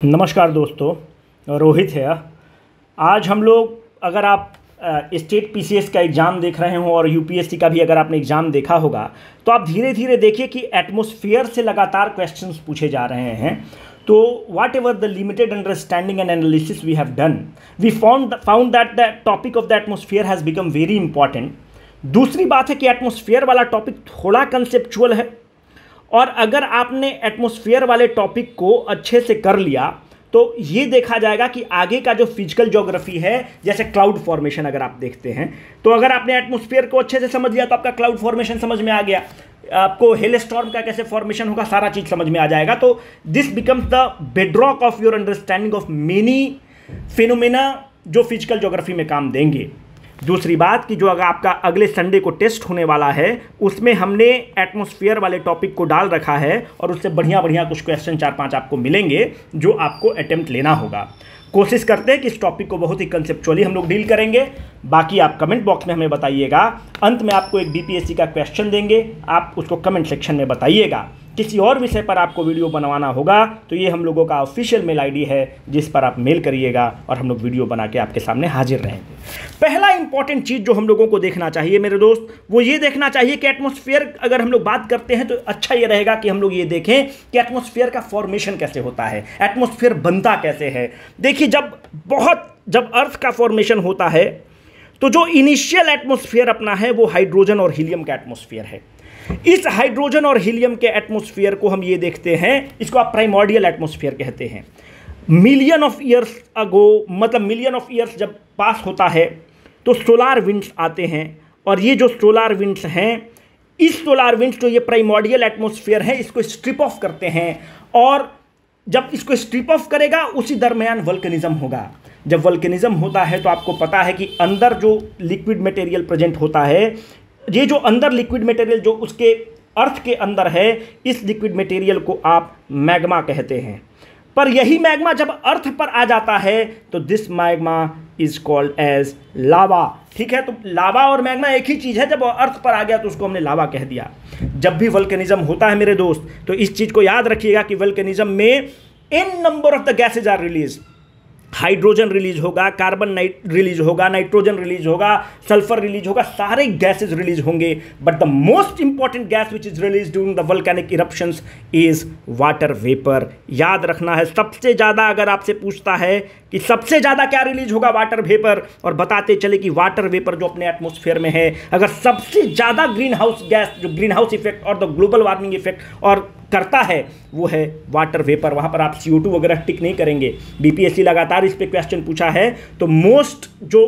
नमस्कार दोस्तों, रोहित है। आज हम लोग, अगर आप स्टेट पीसीएस का एग्ज़ाम देख रहे हो और यूपीएससी का भी अगर आपने एग्ज़ाम देखा होगा तो आप धीरे धीरे देखिए कि एटमॉस्फेयर से लगातार क्वेश्चंस पूछे जा रहे हैं। तो whatever the limited understanding and analysis we have done, we found that the topic of the atmosphere has become very important. दूसरी बात है कि एटमॉस्फेयर वाला टॉपिक थोड़ा कंसेप्चुअल है, और अगर आपने एटमॉस्फेयर वाले टॉपिक को अच्छे से कर लिया तो ये देखा जाएगा कि आगे का जो फिजिकल ज्योग्राफी है, जैसे क्लाउड फॉर्मेशन अगर आप देखते हैं, तो अगर आपने एटमॉस्फेयर को अच्छे से समझ लिया तो आपका क्लाउड फॉर्मेशन समझ में आ गया, आपको हेल स्टॉर्म का कैसे फॉर्मेशन होगा सारा चीज समझ में आ जाएगा। तो this becomes the bedrock of your understanding of many phenomena जो फिजिकल ज्योग्राफी में काम देंगे। दूसरी बात कि जो अगर आपका अगले संडे को टेस्ट होने वाला है उसमें हमने एटमॉस्फेयर वाले टॉपिक को डाल रखा है, और उससे बढ़िया बढ़िया कुछ क्वेश्चन 4-5 आपको मिलेंगे जो आपको अटेम्प्ट लेना होगा। कोशिश करते हैं कि इस टॉपिक को बहुत ही कंसेप्चुअली हम लोग डील करेंगे। बाकी आप कमेंट बॉक्स में हमें बताइएगा। अंत में आपको एक बीपीएससी का क्वेश्चन देंगे, आप उसको कमेंट सेक्शन में बताइएगा। किसी और विषय पर आपको वीडियो बनवाना होगा तो ये हम लोगों का ऑफिशियल मेल आईडी है जिस पर आप मेल करिएगा और हम लोग वीडियो बना के आपके सामने हाजिर रहेंगे। पहला इंपॉर्टेंट चीज़ जो हम लोगों को देखना चाहिए मेरे दोस्त, वो ये देखना चाहिए कि एटमॉस्फेयर अगर हम लोग बात करते हैं तो अच्छा ये रहेगा कि हम लोग ये देखें कि एटमॉस्फेयर का फॉर्मेशन कैसे होता है, एटमॉस्फेयर बनता कैसे है। देखिए, जब अर्थ का फॉर्मेशन होता है तो जो इनिशियल एटमॉस्फेयर अपना है वो हाइड्रोजन और हीलियम का एटमॉस्फेयर है। इस हाइड्रोजन और हीलियम के एटमॉस्फेयर को हम ये देखते हैं, इसको आप प्राइमॉर्डियल एटमॉस्फेयर कहते हैं। मिलियन ऑफ ईयर्स अगो, मतलब मिलियन ऑफ ईयर्स जब पास होता है तो सोलार विंड्स आते हैं, और ये जो सोलार विंड्स हैं, इस सोलार विंड्स जो ये प्राइमॉर्डियल एटमॉस्फेयर है इसको स्ट्रिप ऑफ करते हैं, और जब इसको स्ट्रिप ऑफ करेगा उसी दरमियान वल्केनिज्म होगा। जब वल्केनिज्म होता है तो आपको पता है कि अंदर जो लिक्विड मटेरियल प्रेजेंट होता है, ये जो अंदर लिक्विड मटेरियल जो उसके अर्थ के अंदर है, इस लिक्विड मटेरियल को आप मैग्मा कहते हैं। पर यही मैग्मा जब अर्थ पर आ जाता है तो this magma is called as lava. ठीक है, तो लावा और मैग्मा एक ही चीज़ है। जब अर्थ पर आ गया तो उसको हमने लावा कह दिया। जब भी वल्केनिज्म होता है मेरे दोस्त, तो इस चीज़ को याद रखिएगा कि वल्केनिज्म में in number of the gases are release. Hydrogen release होगा, कार्बन रिलीज होगा, नाइट्रोजन रिलीज होगा, सल्फर रिलीज होगा, सारे गैसेज रिलीज होंगे। But the most important gas which is release during the volcanic eruptions is water vapour. याद रखना है, सबसे ज़्यादा अगर आपसे पूछता है कि सबसे ज़्यादा क्या रिलीज होगा, वाटर वेपर, और बताते चले कि वाटर वेपर जो अपने एटमॉस्फेयर में है, अगर सबसे ज़्यादा ग्रीन हाउस गैस जो ग्रीन हाउस इफेक्ट और द ग्लोबल वार्मिंग इफेक्ट और करता है वो है वाटर वेपर। वहाँ पर आप CO2 वगैरह टिक नहीं करेंगे। बीपीएससी लगातार इस पे क्वेश्चन पूछा है। तो मोस्ट जो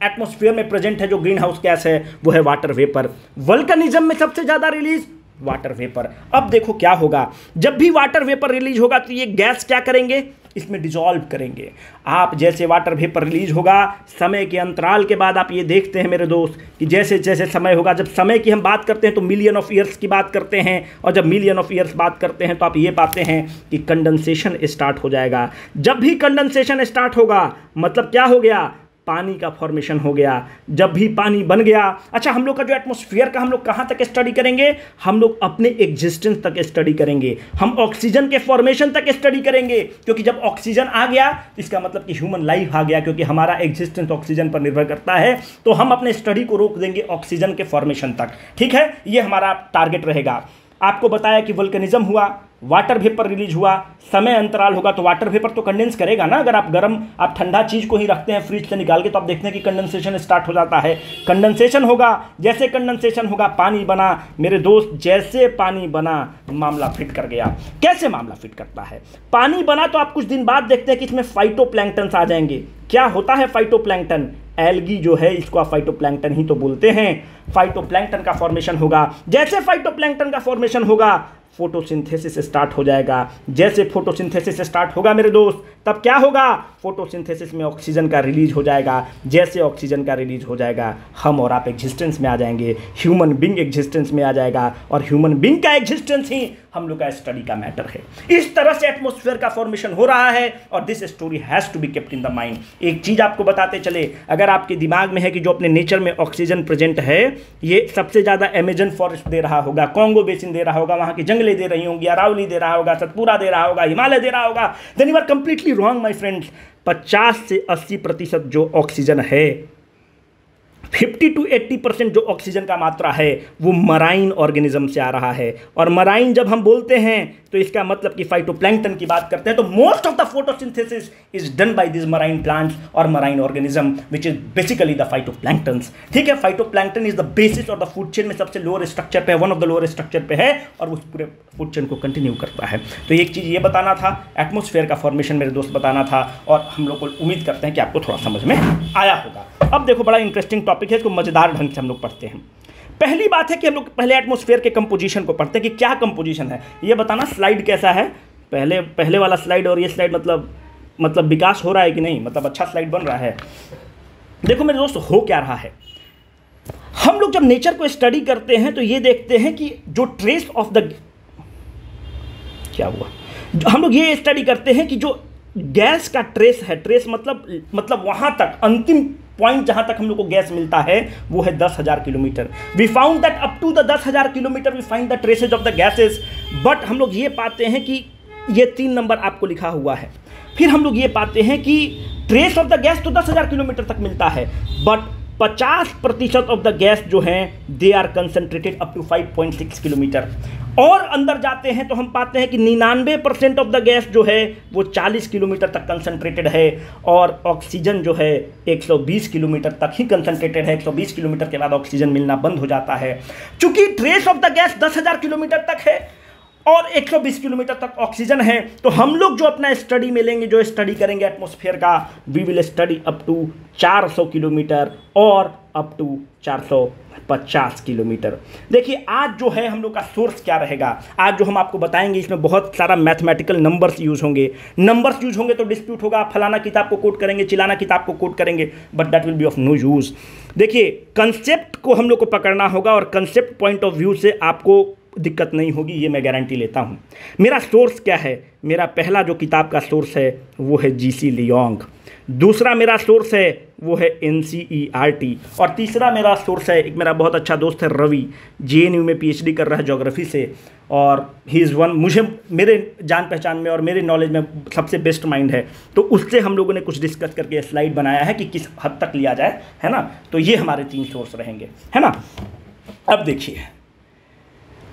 एटमॉस्फेयर में प्रेजेंट है जो ग्रीन हाउस गैस है वो है वाटर वेपर। वल्केनिज्म में सबसे ज़्यादा रिलीज वाटर वेपर। अब देखो क्या होगा, जब भी वाटर वेपर रिलीज होगा तो ये गैस क्या करेंगे, इसमें डिसॉल्व करेंगे। आप जैसे वाटर वेपर रिलीज होगा, समय के अंतराल के बाद आप ये देखते हैं मेरे दोस्त कि जैसे जैसे समय होगा, जब समय की हम बात करते हैं तो मिलियन ऑफ ईयर्स की बात करते हैं, और जब मिलियन ऑफ ईयर्स बात करते हैं तो आप ये पाते हैं कि कंडेंसेशन स्टार्ट हो जाएगा। जब भी कंडेंसेशन स्टार्ट होगा मतलब क्या हो गया, पानी का फॉर्मेशन हो गया। जब भी पानी बन गया, अच्छा हम लोग का जो एटमॉस्फेयर का हम लोग कहाँ तक स्टडी करेंगे, हम लोग अपने एग्जिस्टेंस तक स्टडी करेंगे। हम ऑक्सीजन के फॉर्मेशन तक स्टडी करेंगे, क्योंकि जब ऑक्सीजन आ गया तो इसका मतलब कि ह्यूमन लाइफ आ गया, क्योंकि हमारा एग्जिस्टेंस ऑक्सीजन पर निर्भर करता है। तो हम अपने स्टडी को रोक देंगे ऑक्सीजन के फॉर्मेशन तक। ठीक है, ये हमारा टारगेट रहेगा। आपको बताया कि वल्केनिज्म हुआ, वाटर वेपर रिलीज हुआ, समय अंतराल होगा, तो वाटर वेपर तो कंडेंस करेगा ना। अगर आप ठंडा चीज को ही रखते हैं फ्रिज से निकाल के तो आप देखते हैं कि कंडेंसेशन स्टार्ट हो जाता है। कंडेंसेशन होगा, जैसे कंडेंसेशन होगा पानी बना। मेरे दोस्त, जैसे पानी बना मामला फिट कर गया। कैसे मामला फिट करता है, पानी बना तो आप कुछ दिन बाद देखते हैं कि इसमें फाइटोप्लैंक्टन्स आ जाएंगे। क्या होता है फाइटोप्लैंक्टन, एल्गी जो है इसको आप फाइटोप्लैंक्टन ही तो बोलते हैं। फाइटोप्लैंक्टन का फॉर्मेशन होगा, जैसे फाइटोप्लैंक्टन का फॉर्मेशन होगा फोटोसिंथेसिस स्टार्ट हो जाएगा। जैसे फोटोसिंथेसिस स्टार्ट होगा मेरे दोस्त, तब क्या होगा, फोटोसिंथेसिस में ऑक्सीजन का रिलीज हो जाएगा। जैसे ऑक्सीजन का रिलीज हो जाएगा हम और आप एग्जिस्टेंस में आ जाएंगे, ह्यूमन बीइंग एग्जिस्टेंस में आ जाएगा, और ह्यूमन बीइंग का एग्जिस्टेंस ही हम लोग का स्टडी का मैटर है। इस तरह से एटमॉस्फेयर का फॉर्मेशन हो रहा है और this story has to be kept in the mind. एक चीज़ आपको बताते चले, अगर आपके दिमाग में है कि जो अपने नेचर में ऑक्सीजन प्रेजेंट है, ये सबसे ज़्यादा अमेजन फॉरेस्ट दे रहा होगा, कॉन्गो बेसिन दे रहा होगा, वहाँ की जंगलें दे रही होंगी, अरावली दे रहा होगा, सतपुरा दे रहा होगा, हिमालय दे रहा होगा, then you are completely wrong my friends. 50 से 80% जो ऑक्सीजन है, 50 to 80% जो ऑक्सीजन का मात्रा है वो मराइन ऑर्गेनिज्म से आ रहा है। और मराइन जब हम बोलते हैं तो इसका मतलब कि फाइटोप्लैंक्टन की बात करते हैं, तो most of the photosynthesis is done by this marine plants और marine organism which is basically the phytoplanktons. ठीक है, फाइटोप्लैंक्टन इज द बेसिस और द फूड चेन में सबसे लोअर स्ट्रक्चर पे, one of the lower structure पे है और उस पूरे फूड चेन को कंटिन्यू करता है। तो एक चीज़ ये बताना था, एटमॉस्फेयर का फॉर्मेशन मेरे दोस्त बताना था, और हम लोग को उम्मीद करते हैं कि आपको थोड़ा समझ में आया होगा। अब देखो, बड़ा इंटरेस्टिंग टॉपिक है, इसको मजेदार ढंग से हम लोग पढ़ते हैं। पहली बात है कि हम लोग पहले एटमॉस्फेयर के कंपोजिशन को पढ़ते हैं कि क्या कंपोजिशन है। ये बताना स्लाइड कैसा है, पहले वाला स्लाइड और ये स्लाइड मतलब विकास हो रहा है कि नहीं, मतलब अच्छा स्लाइड बन रहा है। देखो मेरे दोस्त, हो क्या रहा है, हम लोग जब नेचर को स्टडी करते हैं तो ये देखते हैं कि जो ट्रेस ऑफ द, क्या हुआ, हम लोग ये स्टडी करते हैं कि जो गैस का ट्रेस है, ट्रेस मतलब वहां तक अंतिम पॉइंट जहां तक हम लोग को गैस मिलता है वो है 10,000 kilometre. We found that up to the 10,000 kilometre we find the traces of the gases. But हम लोग ये पाते हैं कि ये 3 नंबर आपको लिखा हुआ है। फिर हम लोग ये पाते हैं कि ट्रेस ऑफ द गैस तो 10,000 किलोमीटर तक मिलता है, बट 50% ऑफ द गैस जो है they are concentrated up to 5.6 kilometre. और अंदर जाते हैं तो हम पाते हैं कि 99% ऑफ द गैस जो है वो 40 किलोमीटर तक कंसंट्रेटेड है, और ऑक्सीजन जो है 120 किलोमीटर तक ही कंसंट्रेटेड है। 120 किलोमीटर के बाद ऑक्सीजन मिलना बंद हो जाता है। चूंकि trace of the gas 10,000 kilometre तक है और 120 किलोमीटर तक ऑक्सीजन है, तो हम लोग जो अपना स्टडी में लेंगे, जो स्टडी करेंगे एटमॉस्फेयर का, we will study up to 400 kilometre और अप टू 450 किलोमीटर। देखिए, आज जो है हम लोग का सोर्स क्या रहेगा, आज जो हम आपको बताएंगे इसमें बहुत सारा मैथमेटिकल नंबर्स यूज होंगे। नंबर्स यूज होंगे तो डिस्प्यूट होगा, फलाना किताब को कोट करेंगे, चिलाना किताब को कोट करेंगे, but that will be of no use. देखिए, कंसेप्ट को हम लोग को पकड़ना होगा और कंसेप्ट पॉइंट ऑफ व्यू से आपको दिक्कत नहीं होगी, ये मैं गारंटी लेता हूँ। मेरा सोर्स क्या है, मेरा पहला जो किताब का सोर्स है वो है जीसी लियोंग, दूसरा मेरा सोर्स है वो है NCERT, और तीसरा मेरा सोर्स है, एक मेरा बहुत अच्छा दोस्त है रवि, JNU में PhD कर रहा है ज्योग्राफी से, और ही इज़ वन, मुझे मेरे जान पहचान में और मेरे नॉलेज में सबसे बेस्ट माइंड है। तो उससे हम लोगों ने कुछ डिस्कस करके स्लाइड बनाया है कि किस हद तक लिया जाए, है ना। तो ये हमारे 3 सोर्स रहेंगे, है ना। अब देखिए,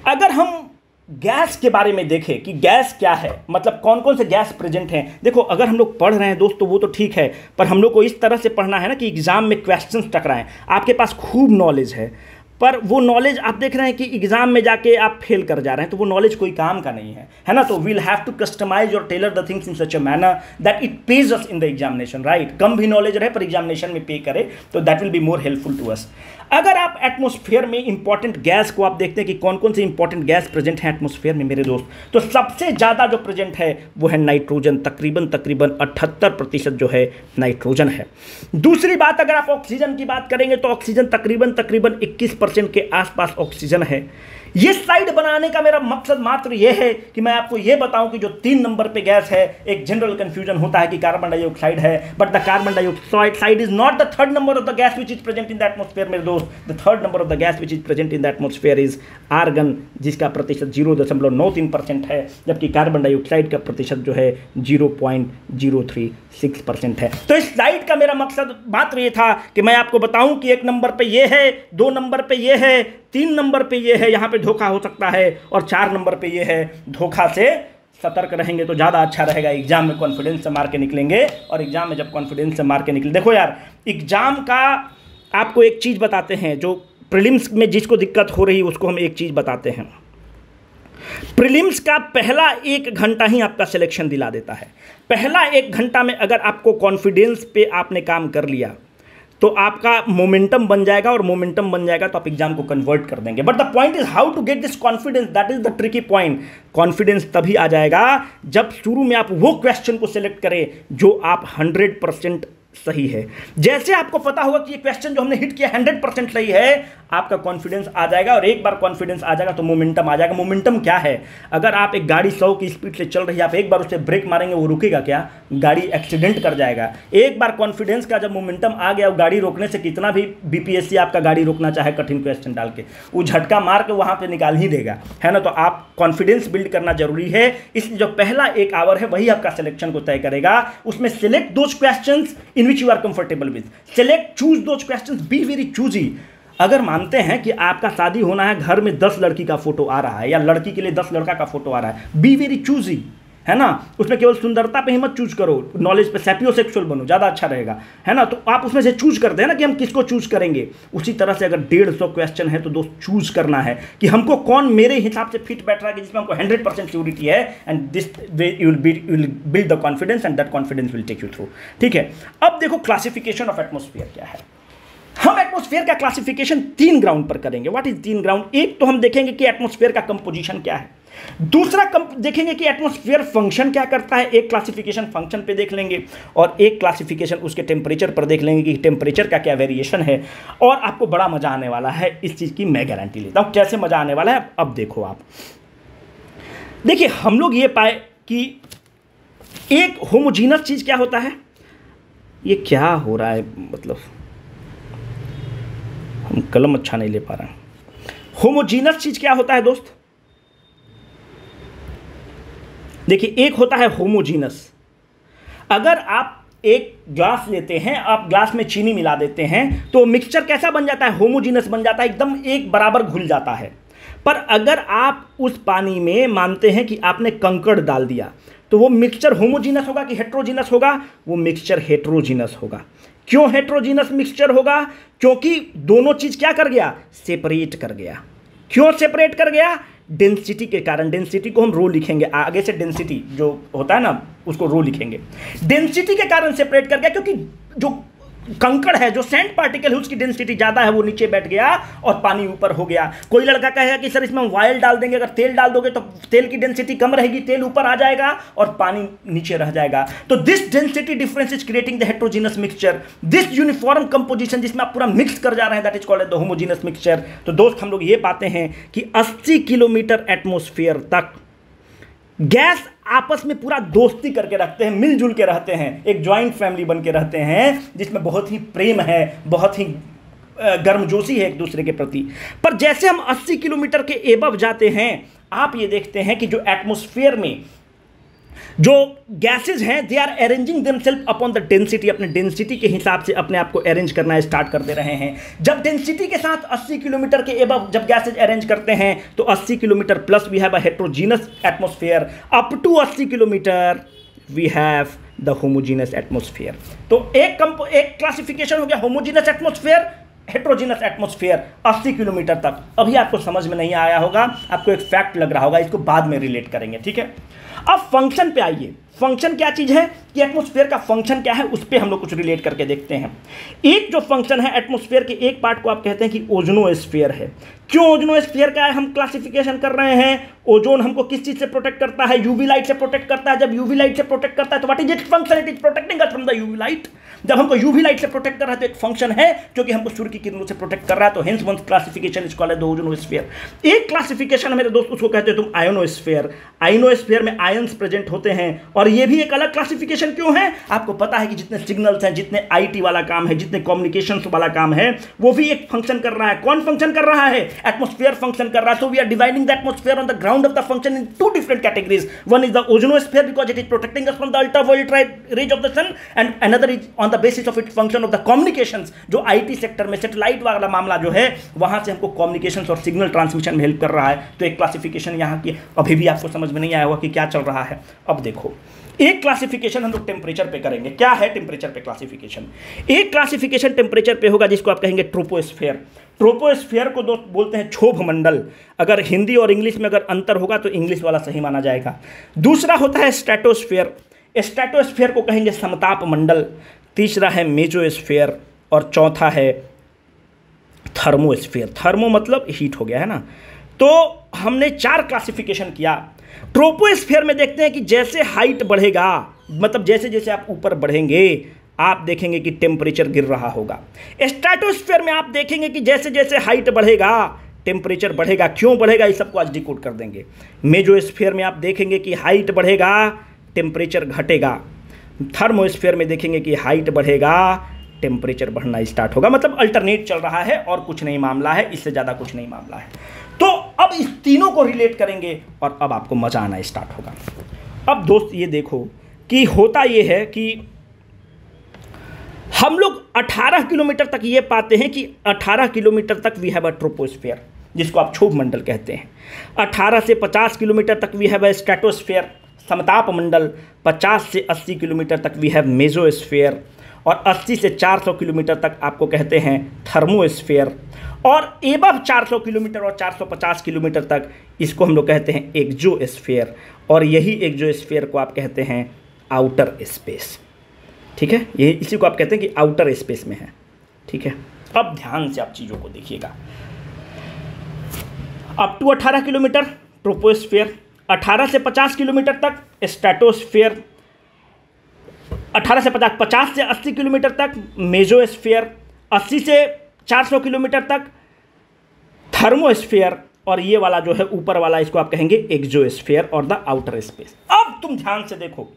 अगर हम गैस के बारे में देखें कि गैस क्या है, मतलब कौन कौन से गैस प्रेजेंट हैं। देखो, अगर हम लोग पढ़ रहे हैं दोस्तों वो तो ठीक है, पर हम लोग को इस तरह से पढ़ना है ना कि एग्जाम में क्वेश्चंस टकराएं। आपके पास खूब नॉलेज है, पर वो नॉलेज आप देख रहे हैं कि एग्जाम में जाके आप फेल कर जा रहे हैं, तो वो नॉलेज कोई काम का नहीं है ना। तो वील हैव टू कस्टमाइज और tailor the things in such a manner that it pays us in the examination, right. कम भी नॉलेज रहे पर एग्जामिनेशन में पे करे तो that will be more helpful to us. अगर आप एटमॉस्फेयर में इंपॉर्टेंट गैस को आप देखते हैं कि कौन कौन से इंपॉर्टेंट गैस प्रेजेंट है एटमॉस्फेयर में मेरे दोस्त, तो सबसे ज़्यादा जो प्रेजेंट है वो है नाइट्रोजन, तकरीबन 78% जो है नाइट्रोजन है। दूसरी बात, अगर आप ऑक्सीजन की बात करेंगे तो ऑक्सीजन तकरीबन 21% के आसपास ऑक्सीजन है। ये स्लाइड बनाने का मेरा मकसद मात्र ये है कि मैं आपको ये बताऊं कि जो 3 नंबर पे गैस है, एक जनरल कंफ्यूजन होता है कि कार्बन डाइऑक्साइड है, but the carbon dioxide is not the 3rd number of the gas which is present in the atmosphere मेरे दोस्त। The 3rd number of the gas which is present in the atmosphere is argon, जिसका प्रतिशत 0.93% है, जबकि carbon dioxide का प्रतिशत जो है 0.036% है। तो इस स्लाइड का मेरा मकसद मात्र ये था कि मैं आपको बताऊं कि 1 नंबर पे ये है, 2 नंबर पे ये है, 3 नंबर पे ये है, यहाँ पे धोखा हो सकता है, और 4 नंबर पे ये है। धोखा से सतर्क रहेंगे तो ज़्यादा अच्छा रहेगा, एग्जाम में कॉन्फिडेंस से मार के निकलेंगे। और एग्जाम में जब कॉन्फिडेंस से मार के निकले, देखो यार, एग्जाम का आपको एक चीज़ बताते हैं, जो प्रीलिम्स में जिसको दिक्कत हो रही है उसको हम एक चीज़ बताते हैं। प्रीलिम्स का पहला 1 घंटा ही आपका सिलेक्शन दिला देता है। पहला 1 घंटा में अगर आपको कॉन्फिडेंस पे आपने काम कर लिया तो आपका मोमेंटम बन जाएगा, और मोमेंटम बन जाएगा तो आप एग्जाम को कन्वर्ट कर देंगे। But the point is how to get this confidence, that is the tricky point. Confidence तभी आ जाएगा जब शुरू में आप वो क्वेश्चन को सिलेक्ट करें जो आप 100% सही है। जैसे आपको पता होगा कि ये क्वेश्चन जो हमने हिट किया 100% सही है, आपका कॉन्फिडेंस आ जाएगा, और एक बार कॉन्फिडेंस आ जाएगा तो मोमेंटम आ जाएगा। मोमेंटम क्या है? अगर आप एक गाड़ी 100 की स्पीड से चल रही है, आप एक बार उसे ब्रेक मारेंगे, वो रुकेगा क्या? गाड़ी एक्सीडेंट कर जाएगा। एक बार कॉन्फिडेंस का जब मोमेंटम आ गया, गाड़ी रोकने से कितना भी बीपीएससी आपका गाड़ी रोकना चाहे कठिन क्वेश्चन डाल के, वो झटका मार के वहां पे निकाल ही देगा, है ना। तो आप कॉन्फिडेंस बिल्ड करना जरूरी है। इसलिए जो पहला 1 आवर है वही आपका सिलेक्शन को तय करेगा। उसमें select those questions in which you are comfortable with, select choose those questions, be very choosy. अगर मानते हैं कि आपका शादी होना है, घर में 10 लड़की का फोटो आ रहा है या लड़की के लिए 10 लड़का का फोटो आ रहा है, बी वेरी चूजी, है ना। उसमें केवल सुंदरता पे ही मत चूज करो, नॉलेज पे सैपियोसेक्सुअल बनो, ज़्यादा अच्छा रहेगा, है ना। तो आप उसमें से चूज करते हैं ना कि हम किसको चूज करेंगे। उसी तरह से अगर 150 क्वेश्चन है तो दोस्त चूज करना है कि हमको कौन मेरे हिसाब से फिट बैठ रहा है, जिसमें हमको 100% श्योरिटी है, and this way you will build the confidence and that confidence will take you through. ठीक है, अब देखो क्लासिफिकेशन ऑफ एटमोस्फियर क्या है। हम एटमॉस्फेयर का क्लासिफिकेशन 3 ग्राउंड पर करेंगे। What is 3 ground? एक तो हम देखेंगे कि एटमॉस्फेयर का कंपोजिशन क्या है, दूसरा देखेंगे कि एटमॉस्फेयर फंक्शन क्या करता है, एक क्लासिफिकेशन फंक्शन पे देख लेंगे, और एक क्लासिफिकेशन उसके टेम्परेचर पर देख लेंगे कि टेम्परेचर का क्या वेरिएशन है। और आपको बड़ा मजा आने वाला है, इस चीज़ की मैं गारंटी लेता हूँ। कैसे मजा आने वाला है अब देखो आप। देखिए, हम लोग ये पाए कि एक होमोजीनस चीज़ क्या होता है। ये क्या हो रहा है, मतलब हम कलम अच्छा नहीं ले पा रहे हैं। होमोजीनस चीज क्या होता है दोस्त? देखिए, एक होता है होमोजीनस। अगर आप एक ग्लास लेते हैं, आप ग्लास में चीनी मिला देते हैं, तो मिक्सचर कैसा बन जाता है? होमोजीनस बन जाता है, एकदम एक बराबर घुल जाता है। पर अगर आप उस पानी में मानते हैं कि आपने कंकड़ डाल दिया, तो वो मिक्सचर होमोजीनस होगा कि हेट्रोजीनस होगा? वो मिक्सचर हेट्रोजीनस होगा। क्यों हेट्रोजीनस मिक्सचर होगा? क्योंकि दोनों चीज क्या कर गया? सेपरेट कर गया। क्यों सेपरेट कर गया? डेंसिटी के कारण। डेंसिटी को हम रो लिखेंगे आगे से, डेंसिटी जो होता है ना उसको रो लिखेंगे। डेंसिटी के कारण सेपरेट कर गया, क्योंकि जो कंकड़ है, जो सैंड पार्टिकल है, उसकी डेंसिटी ज्यादा है, वो नीचे बैठ गया और पानी ऊपर हो गया। कोई लड़का कहेगा कि सर इसमें हम ऑयल डाल देंगे, अगर तेल डाल दोगे तो तेल की डेंसिटी कम रहेगी, तेल ऊपर आ जाएगा और पानी नीचे रह जाएगा। तो this density difference is creating the heterogeneous mixture, this uniform composition जिसमें आप पूरा मिक्स कर जा रहे हैं, that is called the homogeneous mixture. तो दोस्त, हम लोग ये पाते हैं कि 80 किलोमीटर एटमॉस्फेयर तक गैस आपस में पूरा दोस्ती करके रखते हैं, मिलजुल के रहते हैं, एक ज्वाइंट फैमिली बन के रहते हैं, जिसमें बहुत ही प्रेम है, बहुत ही गर्मजोशी है एक दूसरे के प्रति। पर जैसे हम 80 किलोमीटर के एबव जाते हैं, आप ये देखते हैं कि जो एटमॉस्फेयर में जो गैसेज हैं, they are arranging themselves upon the density, अपने डेंसिटी के हिसाब से अपने आप को अरेंज करना स्टार्ट कर दे रहे हैं। जब डेंसिटी के साथ 80 किलोमीटर के एबव जब गैसेज अरेंज करते हैं, तो 80 kilometre plus we have a heterogeneous atmosphere, up to 80 kilometre we have the homogeneous atmosphere. तो एक क्लासिफिकेशन हो गया homogeneous atmosphere, heterogeneous atmosphere 80 kilometre तक। अभी आपको समझ में नहीं आया होगा, आपको एक फैक्ट लग रहा होगा, इसको बाद में रिलेट करेंगे, ठीक है। अब फंक्शन पे आइए। फंक्शन क्या चीज है कि एटमॉस्फेयर का फंक्शन क्या है, उस पर हम लोग कुछ रिलेट करके देखते हैं। एक जो फंक्शन है एटमॉस्फेयर के, एक पार्ट को आप कहते हैं कि ओजोनोस्फीयर है। क्यों ओजोनोस्फीयर का हम क्लासिफिकेशन कर रहे हैं? ओजोन हमको किस चीज से प्रोटेक्ट करता है? यूवी लाइट से प्रोटेक्ट करता है। जब यूवी लाइट से प्रोटेक्ट करता है तो what is it function? It is protecting us from the UV light. जब हमको यूवी लाइट से प्रोटेक्ट कर रहा है तो एक फंक्शन है, क्योंकि हमको सूर्य की किरणों से प्रोटेक्ट कर रहा है। तो hence one classification is called the ozonosphere. एक क्लासिफिकेशन मेरे दोस्त उसको कहते हैं तुम आयोनोस्फीयर। आयोनोस्फीयर में आयंस प्रेजेंट होते हैं, और ये भी एक अलग क्लासिफिकेशन क्यों है? आपको पता है कि जितने सिग्नल्स हैं, जितने आईटी वाला काम है, जितने कम्युनिकेशंस वाला काम है, वो भी एक फंक्शन कर रहा है। कौन फंक्शन कर रहा है? एटमॉस्फेयर फंक्शन कर रहा है। So we are dividing the atmosphere on the ground of the function in 2 different categories. One is the ozonosphere because it is protecting us from the ultraviolet rays of the sun, and another is on the basis of its function of the communications, जो IT sector में satellite वाला मामला जो है, वहां से हमको communications और सिग्नल ट्रांसमिशन में हेल्प कर रहा है। तो एक क्लासिफिकेशन यहाँ की अभी भी आपको समझ में नहीं आया होगा कि क्या चल रहा है। अब देखो, एक क्लासिफिकेशन हम लोग टेम्परेचर पे करेंगे। क्या है टेम्परेचर पे क्लासिफिकेशन? एक क्लासिफिकेशन टेम्परेचर पे होगा जिसको आप कहेंगे ट्रोपोस्फेयर। ट्रोपोस्फेयर को दोस्त बोलते हैं क्षोभ मंडल। अगर हिंदी और इंग्लिश में अगर अंतर होगा तो इंग्लिश वाला सही माना जाएगा। दूसरा होता है स्ट्रेटोस्फेयर। स्ट्रेटोस्फेयर को कहेंगे समताप मंडल। तीसरा है मेजोस्फेयर, और चौथा है थर्मोस्फेयर। थर्मो मतलब हीट हो गया, है ना। तो हमने 4 क्लासिफिकेशन किया। ट्रोपोस्फेयर में देखते हैं कि जैसे हाइट बढ़ेगा, मतलब जैसे जैसे आप ऊपर बढ़ेंगे, आप देखेंगे कि टेम्परेचर गिर रहा होगा। स्ट्रेटोस्फीयर में आप देखेंगे कि जैसे जैसे हाइट बढ़ेगा टेम्परेचर बढ़ेगा। क्यों बढ़ेगा, इस सबको आज डिकोड कर देंगे। मेसोस्फीयर में आप देखेंगे कि हाइट बढ़ेगा टेम्परेचर घटेगा। थर्मोस्फीयर में देखेंगे कि हाइट बढ़ेगा टेम्परेचर बढ़ना स्टार्ट होगा। मतलब अल्टरनेट चल रहा है और कुछ नहीं मामला है, इससे ज़्यादा कुछ नहीं मामला है। तो अब इस तीनों को रिलेट करेंगे और अब आपको मज़ा आना स्टार्ट होगा। अब दोस्त ये देखो कि होता ये है कि हम लोग 18 किलोमीटर तक ये पाते हैं कि 18 किलोमीटर तक वी हैव अ ट्रोपोस्फीयर, जिसको आप क्षोभ मंडल कहते हैं। 18 से 50 किलोमीटर तक वी हैव अ स्ट्रेटोस्फीयर, समताप मंडल। 50 से 80 किलोमीटर तक वी हैव मेसोस्फीयर और 80 से 400 किलोमीटर तक आपको कहते हैं थर्मोस्फीयर। और एबव 400 किलोमीटर और 450 किलोमीटर तक इसको हम लोग कहते हैं एक्सोस्फीयर। और यही एक्सोस्फीयर को आप कहते हैं आउटर स्पेस। ठीक है, ये इसी को आप कहते हैं कि आउटर स्पेस में है। ठीक है, अब ध्यान से आप चीज़ों को देखिएगा। अप टू 18 किलोमीटर ट्रोपोस्फीयर, 18 से 50 किलोमीटर तक स्ट्रेटोस्फीयर, 18 से 50 से 80 किलोमीटर तक मेसोस्फीयर, 80 से 400 किलोमीटर तक थर्मोस्फीयर और ये वाला जो है ऊपर वाला इसको आप कहेंगे एक्सोस्फीयर और द आउटर स्पेस। अब तुम ध्यान से देखो,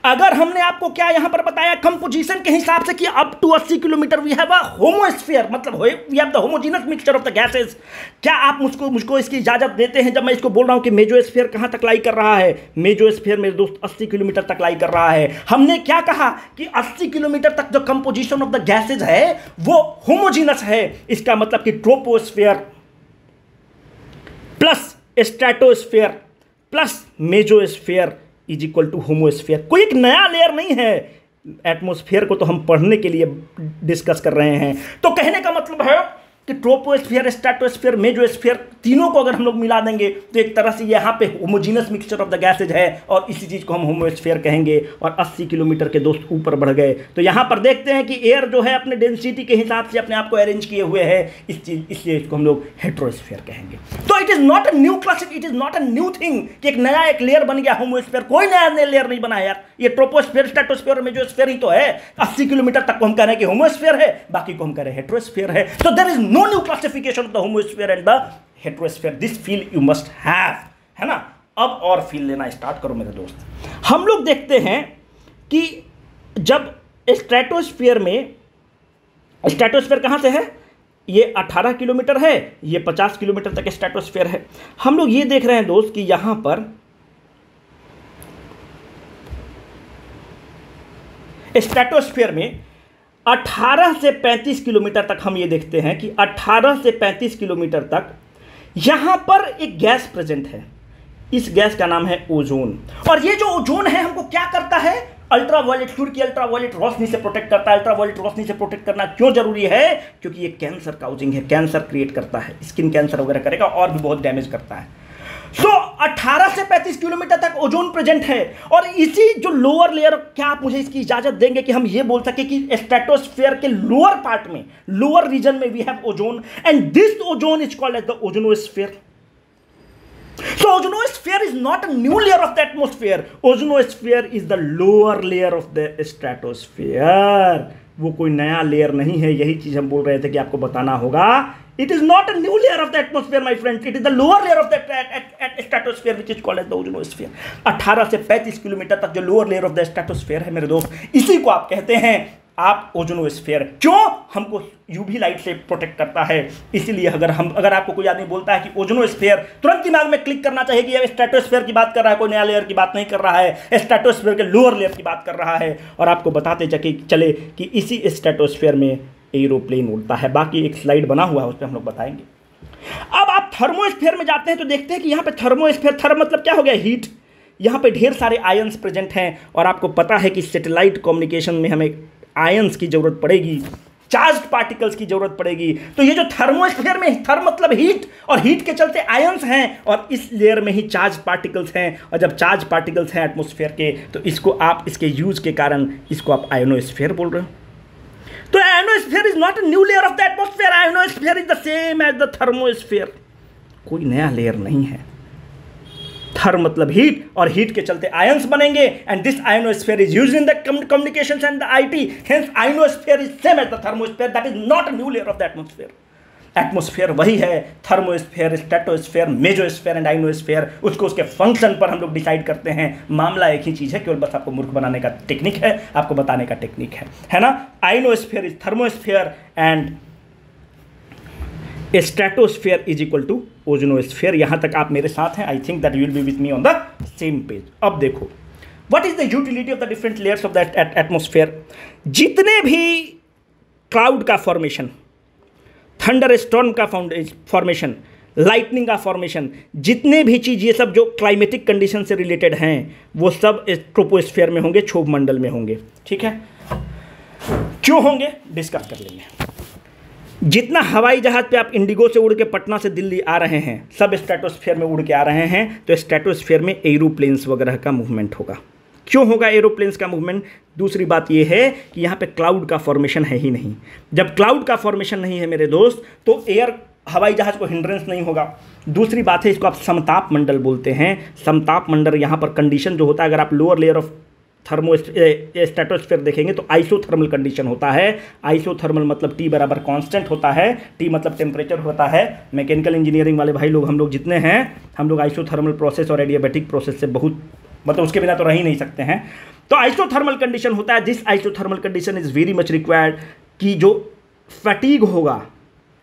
अगर हमने आपको क्या यहां पर बताया कंपोजिशन के हिसाब से कि up to 80 kilometre we have a homosphere, मतलब we have the homogenous mixture of the gases. क्या आप मुझको इसकी इजाजत देते हैं जब मैं इसको बोल रहा हूं कि मेसोस्फीयर कहां तक लाई कर रहा है? मेसोस्फीयर मेरे दोस्त 80 किलोमीटर तक लाई कर रहा है। हमने क्या कहा कि 80 किलोमीटर तक जो कंपोजिशन ऑफ द गैसेज है वो होमोजेनस है। इसका मतलब कि troposphere plus stratosphere plus mesosphere is equal to homosphere. कोई एक नया लेयर नहीं है। एटमॉस्फेयर को तो हम पढ़ने के लिए डिस्कस कर रहे हैं। तो कहने का मतलब है कि ट्रोपोस्फीयर, स्ट्रेटोस्फीयर, मेसोस्फीयर तीनों को अगर हम लोग मिला देंगे तो एक तरह से यहाँ पे homogeneous mixture of the gases है और इसी चीज़ को हम होमोस्फीयर कहेंगे। और 80 किलोमीटर के दोस्त ऊपर बढ़ गए तो यहाँ पर देखते हैं कि एयर जो है अपने डेंसिटी के हिसाब से अपने आप को अरेंज किए हुए है, इसलिए इसको हम लोग हेट्रोस्फीयर कहेंगे। तो it is not a new classic, it is not a new thing कि एक नया एक लेयर बन गया होमोस्फीयर। कोई नया लेयर नहीं बना है यार, ये ट्रोपोस्फीयर, स्ट्रेटोस्फीयर और मेसोस्फीयर ही तो है। 80 किलोमीटर तक को हम कह रहे हैं कि होमोस्फीयर है, बाकी को हम कह रहे हैं हेट्रोस्फीयर है। तो there is no new classification of the homosphere and the heterosphere. This feel you must have, है ना। अब और फील लेना स्टार्ट करो मेरे दोस्त। हम लोग देखते हैं कि जब स्ट्रेटोस्फीयर में, स्ट्रेटोस्फीयर कहां से है? ये 18 किलोमीटर है, ये 50 किलोमीटर तक स्ट्रेटोस्फीयर है। हम लोग ये देख रहे हैं दोस्त कि यहां पर स्ट्रेटोस्फीयर में 18 से 35 किलोमीटर तक हम ये देखते हैं कि 18 से 35 किलोमीटर तक यहां पर एक गैस प्रेजेंट है। इस गैस का नाम है ओजोन। और ये जो ओजोन है हमको क्या करता है? अल्ट्रावायलेट, सूर्य की अल्ट्रावायलेट रोशनी से प्रोटेक्ट करता है। अल्ट्रावायलेट रोशनी से प्रोटेक्ट करना क्यों जरूरी है? क्योंकि ये कैंसर काउजिंग है, कैंसर क्रिएट करता है, स्किन कैंसर वगैरह करेगा और भी बहुत डैमेज करता है। 18 से 35 किलोमीटर तक ओजोन प्रेजेंट है। और इसी जो लोअर लेयर, क्या आप मुझे इसकी इजाजत देंगे कि हम ये बोल सके कि स्ट्रेटोस्फीयर के लोअर पार्ट में, लोअर रीजन में we have ozone and this ozone is called as the ozonosphere. So ozonosphere is not a new layer of the atmosphere. Ozonosphere is the lower layer of the stratosphere. वो कोई नया layer नहीं है। यही चीज हम बोल रहे थे कि आपको बताना होगा। It is not a new layer of the atmosphere, my friend. It is the lower layer of the stratosphere, which is called as the ozonosphere. 18 से 35 किलोमीटर तक जो lower layer of the stratosphere है मेरे दोस्त, इसी को आप कहते हैं आप ओजोनोस्फीयर। क्यों? हमको यूवी लाइट से प्रोटेक्ट करता है। इसीलिए अगर आपको कोई आदमी बोलता है कि ओजोनोस्फीयर, तुरंत दिमाग में क्लिक करना चाहिए कि ये स्ट्रेटोस्फीयर की बात कर रहा है, कोई नया लेयर की बात नहीं कर रहा है, स्ट्रेटोस्फीयर के लोअर लेयर की बात कर रहा है। और आपको बताते चले कि इसी स्ट्रेटोस्फीयर में एरोप्लेन उड़ता है। बाकी एक स्लाइड बना हुआ है, उस पर हम लोग बताएंगे। अब आप थर्मोस्फीयर में जाते हैं तो देखते हैं कि यहाँ पे थर्मोस्फीयर, थर्म मतलब क्या हो गया? हीट। यहाँ पे ढेर सारे आयंस प्रेजेंट हैं और आपको पता है कि सैटेलाइट कम्युनिकेशन में हमें आयंस की जरूरत पड़ेगी, चार्ज्ड पार्टिकल्स की जरूरत पड़ेगी। तो ये जो थर्मोस्फीयर में, थर्म मतलब हीट, और हीट के चलते आयंस हैं और इस लेयर में ही चार्ज पार्टिकल्स हैं। और जब चार्ज पार्टिकल्स हैं एटमॉस्फेयर के, तो इसको आप, इसके यूज के कारण इसको आप आयोनोस्फीयर बोल रहे हो। तो ionosphere is not a new layer of the atmosphere. Ionosphere is the same as the thermosphere. कोई नया लेयर नहीं है। थर्म मतलब हीट, और हीट के चलते आयंस बनेंगे, and this ionosphere is used in the communications and the IT, hence ionosphere is same as the thermosphere, that is not a new layer of the atmosphere. Atmosphere वही है, thermosphere, stratosphere, mesosphere and ionosphere, उसको उसके function पर हम लोग decide करते हैं। मामला एक ही चीज़ है, केवल बस आपको मूर्ख बनाने का टेक्निक है, आपको बताने का टेक्निक है ना। Ionosphere is thermosphere and stratosphere is equal to ozonosphere. यहाँ तक आप मेरे साथ हैं, I think that you will be with me on the same page. अब देखो what is the utility of the different layers of the atmosphere. जितने भी क्लाउड का फॉर्मेशन, थंडर स्टॉर्म का फॉर्मेशन, लाइटनिंग का फॉर्मेशन, जितने भी चीज़ ये सब जो क्लाइमेटिक कंडीशन से रिलेटेड हैं वो सब ट्रोपोस्फेयर में होंगे, क्षोभ मंडल में होंगे। ठीक है, क्यों होंगे डिस्कस कर लेंगे। जितना हवाई जहाज पे आप इंडिगो से उड़ के पटना से दिल्ली आ रहे हैं सब स्ट्रेटोस्फेयर में उड़ के आ रहे हैं, तो स्ट्रेटोस्फेयर में एरोप्लेन्स वगैरह का मूवमेंट होगा। क्यों होगा एरोप्लेन्स का मूवमेंट। दूसरी बात यह है कि यहाँ पे क्लाउड का फॉर्मेशन है ही नहीं। जब क्लाउड का फॉर्मेशन नहीं है मेरे दोस्त, तो एयर हवाई जहाज को हिंड्रेंस नहीं होगा। दूसरी बात है, इसको आप समताप मंडल बोलते हैं। समताप मंडल यहाँ पर कंडीशन जो होता है, अगर आप लोअर लेयर ऑफ स्ट्रेटोस्फेयर देखेंगे तो आइसोथर्मल कंडीशन होता है। आइसोथर्मल मतलब टी बराबर कांस्टेंट होता है, टी मतलब टेम्परेचर होता है। मैकेनिकल इंजीनियरिंग वाले भाई लोग हम लोग जितने हैं, हम लोग आइसोथर्मल प्रोसेस और एडियाबैटिक प्रोसेस से बहुत मतलब उसके बिना तो रह ही नहीं सकते हैं। तो आइसोथर्मल कंडीशन होता है। This isothermal condition is very much required कि जो फैटीग होगा,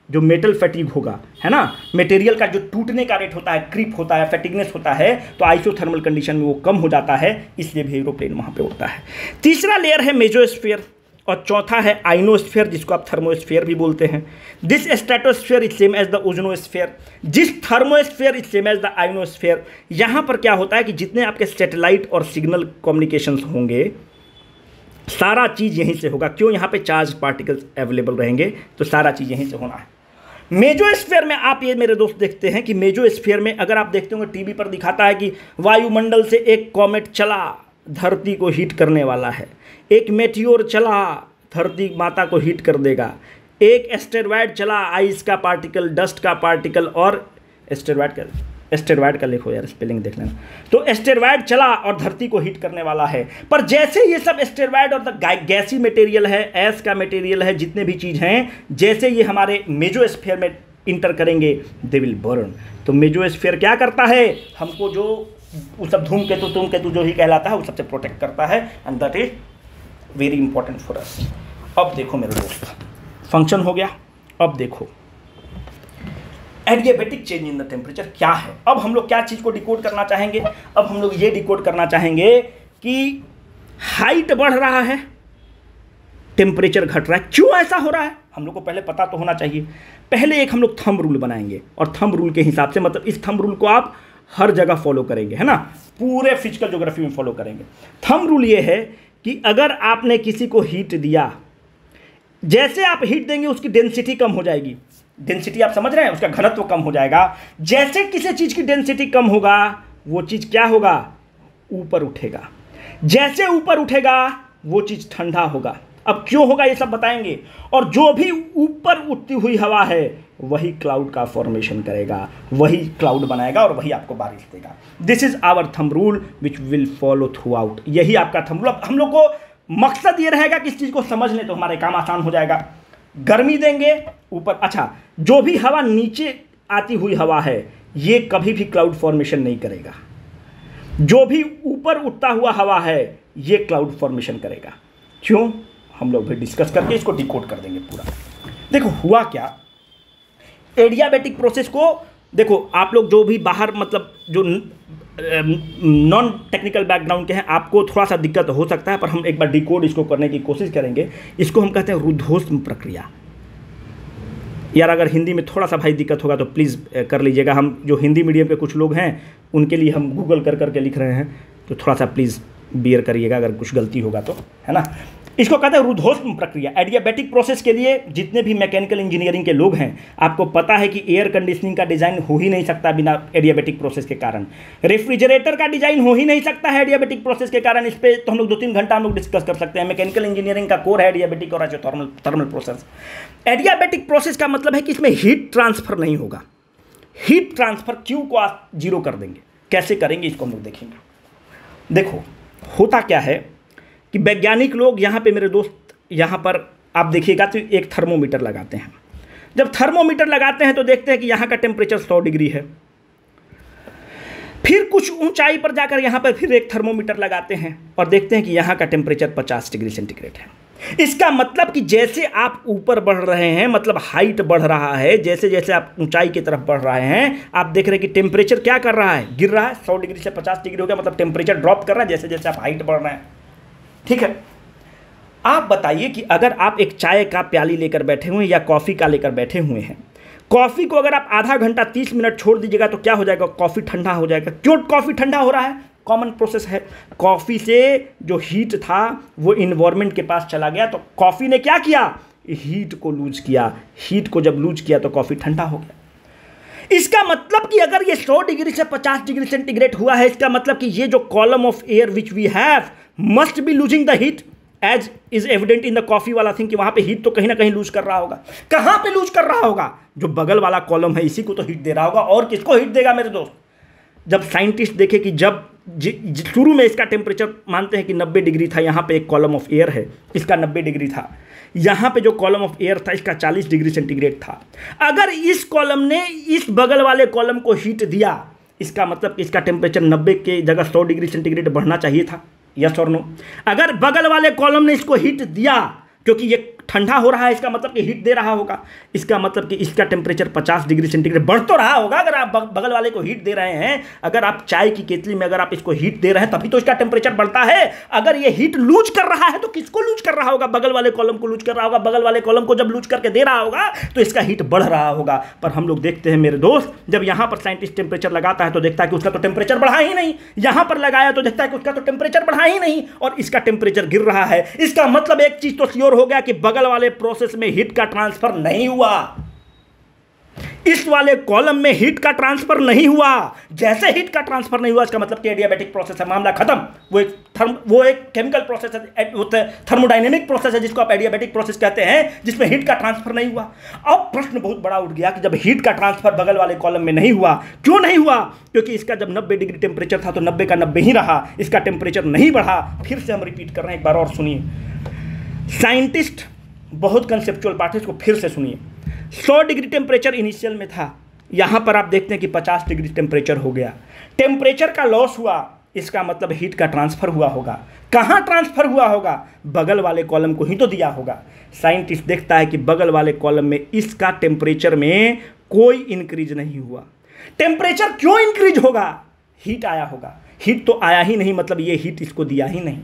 जो मेटल फैटीग होगा, है ना, मटेरियल का जो टूटने का रेट होता है, क्रीप होता है, फैटिगनेस होता है, तो आइसोथर्मल कंडीशन में वो कम हो जाता है, इसलिए भी एरोप्लेन वहाँ पे उड़ता है। तीसरा लेयर है मेजोस्फीयर और चौथा है आइनोस्फीयर, जिसको आप थर्मोस्फीयर भी बोलते हैं। This stratosphere is same as the ozonosphere, जिस thermosphere is same as the ionosphere. यहाँ पर क्या होता है कि जितने आपके सैटेलाइट और सिग्नल कम्युनिकेशंस होंगे सारा चीज़ यहीं से होगा। क्यों, यहाँ पे चार्ज पार्टिकल्स अवेलेबल रहेंगे, तो सारा चीज़ यहीं से होना है। मेजोस्फीयर में आप ये मेरे दोस्त देखते हैं कि मेजोस्फीयर में अगर आप देखते होंगे टीवी पर दिखाता है कि वायुमंडल से एक कॉमेट चला, धरती को हीट करने वाला है, एक मेटियोर चला, धरती माता को हीट कर देगा, एक एस्टेरॉयड चला, आइस का पार्टिकल, डस्ट का पार्टिकल, और एस्टेरॉयड का लिखो यार, स्पेलिंग देख लेना। तो एस्टेरॉयड चला और धरती को हीट करने वाला है। पर जैसे ये सब एस्टेरॉयड और गैसी मटेरियल है, ऐस का मटेरियल है, जितने भी चीज़ हैं, जैसे ये हमारे मेजोस्फीयर में इंटर करेंगे दे विल बर्न। तो मेजोस्फीयर क्या करता है, हमको जो वो सब धूमकेतु जो ही कहलाता है वो सबसे प्रोटेक्ट करता है, and that is very important for us. अब देखो मेरे दोस्त, फंक्शन हो गया। अब देखो adiabatic change in the temperature क्या है। अब हम लोग क्या चीज़ को डिकोड करना चाहेंगे, अब हम लोग ये डिकोड करना चाहेंगे कि हाइट बढ़ रहा है, टेम्परेचर घट रहा है। क्यों ऐसा हो रहा है हम लोग को पहले पता तो होना चाहिए। पहले एक हम लोग थंब रूल बनाएंगे, और थंब रूल के हिसाब से, मतलब इस थंब रूल को आप हर जगह फॉलो करेंगे, है ना, पूरे फिजिकल ज्योग्राफी में फॉलो करेंगे। थंब रूल ये है कि अगर आपने किसी को हीट दिया, जैसे आप हीट देंगे उसकी डेंसिटी कम हो जाएगी। डेंसिटी आप समझ रहे हैं, उसका घनत्व कम हो जाएगा। जैसे किसी चीज़ की डेंसिटी कम होगा वो चीज़ क्या होगा, ऊपर उठेगा। जैसे ऊपर उठेगा वो चीज़ ठंडा होगा। अब क्यों होगा ये सब बताएंगे। और जो भी ऊपर उठती हुई हवा है वही क्लाउड का फॉर्मेशन करेगा, वही क्लाउड बनाएगा और वही आपको बारिश देगा। This is our thumb rule which will follow throughout. यही आपका थंब रूल। हम लोग को मकसद ये रहेगा कि इस चीज़ को समझ लें तो हमारे काम आसान हो जाएगा। गर्मी देंगे ऊपर, अच्छा, जो भी हवा नीचे आती हुई हवा है ये कभी भी क्लाउड फॉर्मेशन नहीं करेगा। जो भी ऊपर उठता हुआ हवा है ये क्लाउड फॉर्मेशन करेगा। क्यों, हम लोग भी डिस्कस करके इसको डिकोड कर देंगे पूरा। देखो हुआ क्या, एडियाबैटिक प्रोसेस को देखो, आप लोग जो भी बाहर मतलब जो नॉन टेक्निकल बैकग्राउंड के हैं आपको थोड़ा सा दिक्कत हो सकता है, पर हम एक बार डिकोड इसको करने की कोशिश करेंगे। इसको हम कहते हैं रुद्धोष्म प्रक्रिया। यार अगर हिंदी में थोड़ा सा भाई दिक्कत होगा तो प्लीज़ कर लीजिएगा। हम जो हिंदी मीडियम पे कुछ लोग हैं उनके लिए हम गूगल कर करके लिख रहे हैं, तो थोड़ा सा प्लीज़ बियर करिएगा अगर कुछ गलती होगा तो, है ना। इसको कहते हैं रुद्धोष्म प्रक्रिया। एडियाबैटिक प्रोसेस के लिए जितने भी मैकेनिकल इंजीनियरिंग के लोग हैं आपको पता है कि एयर कंडीशनिंग का डिज़ाइन हो ही नहीं सकता बिना एडियाबैटिक प्रोसेस के कारण। रेफ्रिजरेटर का डिज़ाइन हो ही नहीं सकता है एडियाबैटिक प्रोसेस के कारण। इस पर तो हम लोग 2-3 घंटा हम लोग डिस्कस कर सकते हैं। मैकेनिकल इंजीनियरिंग का कोर है एडियाबैटिक और थर्मल प्रोसेस। एडियाबैटिक प्रोसेस का मतलब है कि इसमें हीट ट्रांसफर नहीं होगा। हीट ट्रांसफर क्यू को आप जीरो कर देंगे। कैसे करेंगे इसको हम लोग देखेंगे। देखो होता क्या है कि वैज्ञानिक लोग यहाँ पे मेरे दोस्त, यहाँ पर आप देखिएगा तो एक थर्मोमीटर लगाते हैं। जब थर्मोमीटर लगाते हैं तो देखते हैं कि यहाँ का टेम्परेचर 100 डिग्री है। फिर कुछ ऊंचाई पर जाकर यहाँ पर फिर एक थर्मोमीटर लगाते हैं और देखते हैं कि यहाँ का टेम्परेचर 50 डिग्री सेंटीग्रेड है। इसका मतलब कि जैसे आप ऊपर बढ़ रहे हैं, मतलब हाइट बढ़ रहा है, जैसे जैसे आप ऊंचाई की तरफ बढ़ रहे हैं, आप देख रहे हैं कि टेम्परेचर क्या कर रहा है, गिर रहा है। 100 डिग्री से 50 डिग्री हो गया, मतलब टेम्परेचर ड्रॉप कर रहा है जैसे जैसे आप हाइट बढ़ रहे हैं। ठीक है, आप बताइए कि अगर आप एक चाय का प्याली लेकर बैठे हुए हैं या कॉफ़ी का लेकर बैठे हुए हैं, कॉफ़ी को अगर आप आधा घंटा 30 मिनट छोड़ दीजिएगा तो क्या हो जाएगा, कॉफ़ी ठंडा हो जाएगा। क्यों कॉफ़ी ठंडा हो रहा है? कॉमन प्रोसेस है। कॉफ़ी से जो हीट था वो इन्वायरमेंट के पास चला गया, तो कॉफ़ी ने क्या किया, हीट को लूज किया। हीट को जब लूज किया तो कॉफ़ी ठंडा हो गया। इसका मतलब कि अगर ये 100 डिग्री से 50 डिग्री सेंटीग्रेड हुआ है, इसका मतलब कि ये जो column of air which we have must be losing the heat, as is evident in the coffee वाला थिंग, कि वहां पे हीट तो कहीं ना कहीं लूज कर रहा होगा। कहां पे लूज कर रहा होगा? जो बगल वाला कॉलम है इसी को तो हीट दे रहा होगा। और किसको हीट देगा मेरे दोस्त? जब साइंटिस्ट देखे कि जब शुरू में इसका टेम्परेचर मानते हैं कि 90 डिग्री था, यहाँ पे एक कॉलम ऑफ एयर है, इसका 90 डिग्री था, यहाँ पे जो कॉलम ऑफ एयर था इसका 40 डिग्री सेंटीग्रेड था। अगर इस कॉलम ने इस बगल वाले कॉलम को हीट दिया, इसका मतलब कि इसका टेम्परेचर 90 के जगह 100 डिग्री सेंटीग्रेड बढ़ना चाहिए था। यस और नो? अगर बगल वाले कॉलम ने इसको हीट दिया, क्योंकि ये ठंडा हो रहा है, इसका मतलब कि हीट दे रहा होगा, इसका मतलब कि इसका टेम्परेचर 50 डिग्री सेंटीग्रेड बढ़ तो रहा होगा। अगर आप बगल वाले को हीट दे रहे हैं, अगर आप चाय की केतली में अगर आप इसको हीट दे रहे हैं, तभी तो इसका टेम्परेचर बढ़ता है। अगर ये हीट लूज कर रहा है तो किसको लूज कर रहा होगा? बगल वाले कॉलम को लूज कर रहा होगा। बगल वाले कॉलम को जब लूज करके दे रहा होगा तो इसका हीट बढ़ रहा होगा। पर हम लोग देखते हैं मेरे दोस्त, जब यहां पर साइंटिस्ट टेम्परेचर लगाता है तो देखता है कि उसका तो टेम्परेचर बढ़ा ही नहीं, यहां पर लगाया तो देखता है कि उसका तो टेम्परेचर बढ़ा ही नहीं और इसका टेम्परेचर गिर रहा है। इसका मतलब एक चीज तो श्योर हो गया कि बगल वाले प्रोसेस में हीट का ट्रांसफर नहीं हुआ, इस वाले कॉलम में हीट का ट्रांसफर नहीं हुआ। जैसे हीट का ट्रांसफर नहीं हुआ, इसका मतलब कि एडियाबैटिक प्रोसेस है, मामला खत्म। वो एक केमिकल प्रोसेस है, थर्मोडायनेमिक प्रोसेस है, जिसको आप एडियाबैटिक प्रोसेस कहते हैं, जिसमें हीट का ट्रांसफर नहीं हुआ। अब प्रश्न बहुत बड़ा उठ गया कि जब हीट का ट्रांसफर बगल वाले कॉलम में नहीं हुआ, क्यों नहीं हुआ? क्योंकि इसका जब 90 डिग्री टेम्परेचर था तो 90 का 90 ही रहा, इसका टेम्परेचर नहीं बढ़ा। फिर से हम रिपीट कर रहे हैं, एक बार और सुनिए। साइंटिस्ट बहुत कंसेप्चुअल पार्ट है, इसको फिर से सुनिए। 100 डिग्री टेम्परेचर इनिशियल में था, यहां पर आप देखते हैं कि 50 डिग्री टेम्परेचर हो गया। टेम्परेचर का लॉस हुआ, इसका मतलब हीट का ट्रांसफर हुआ होगा। कहां ट्रांसफर हुआ होगा? बगल वाले कॉलम को ही तो दिया होगा। साइंटिस्ट देखता है कि बगल वाले कॉलम में इसका टेम्परेचर में कोई इंक्रीज नहीं हुआ। टेम्परेचर क्यों इंक्रीज होगा? हीट आया होगा। हीट तो आया ही नहीं, मतलब ये हीट इसको दिया ही नहीं।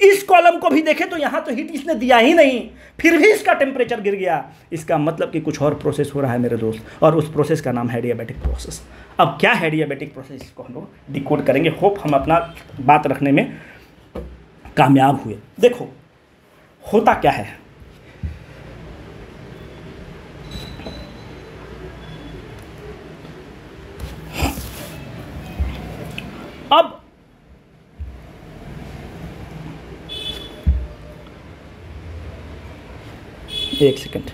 इस कॉलम को भी देखें तो यहां तो हीट इसने दिया ही नहीं, फिर भी इसका टेम्परेचर गिर गया। इसका मतलब कि कुछ और प्रोसेस हो रहा है मेरे दोस्त, और उस प्रोसेस का नाम है एडियाबैटिक प्रोसेस। अब क्या है एडियाबैटिक प्रोसेस, इसको हम लोग डिकोड करेंगे। होप हम अपना बात रखने में कामयाब हुए। देखो होता क्या है, अब एक सेकंड,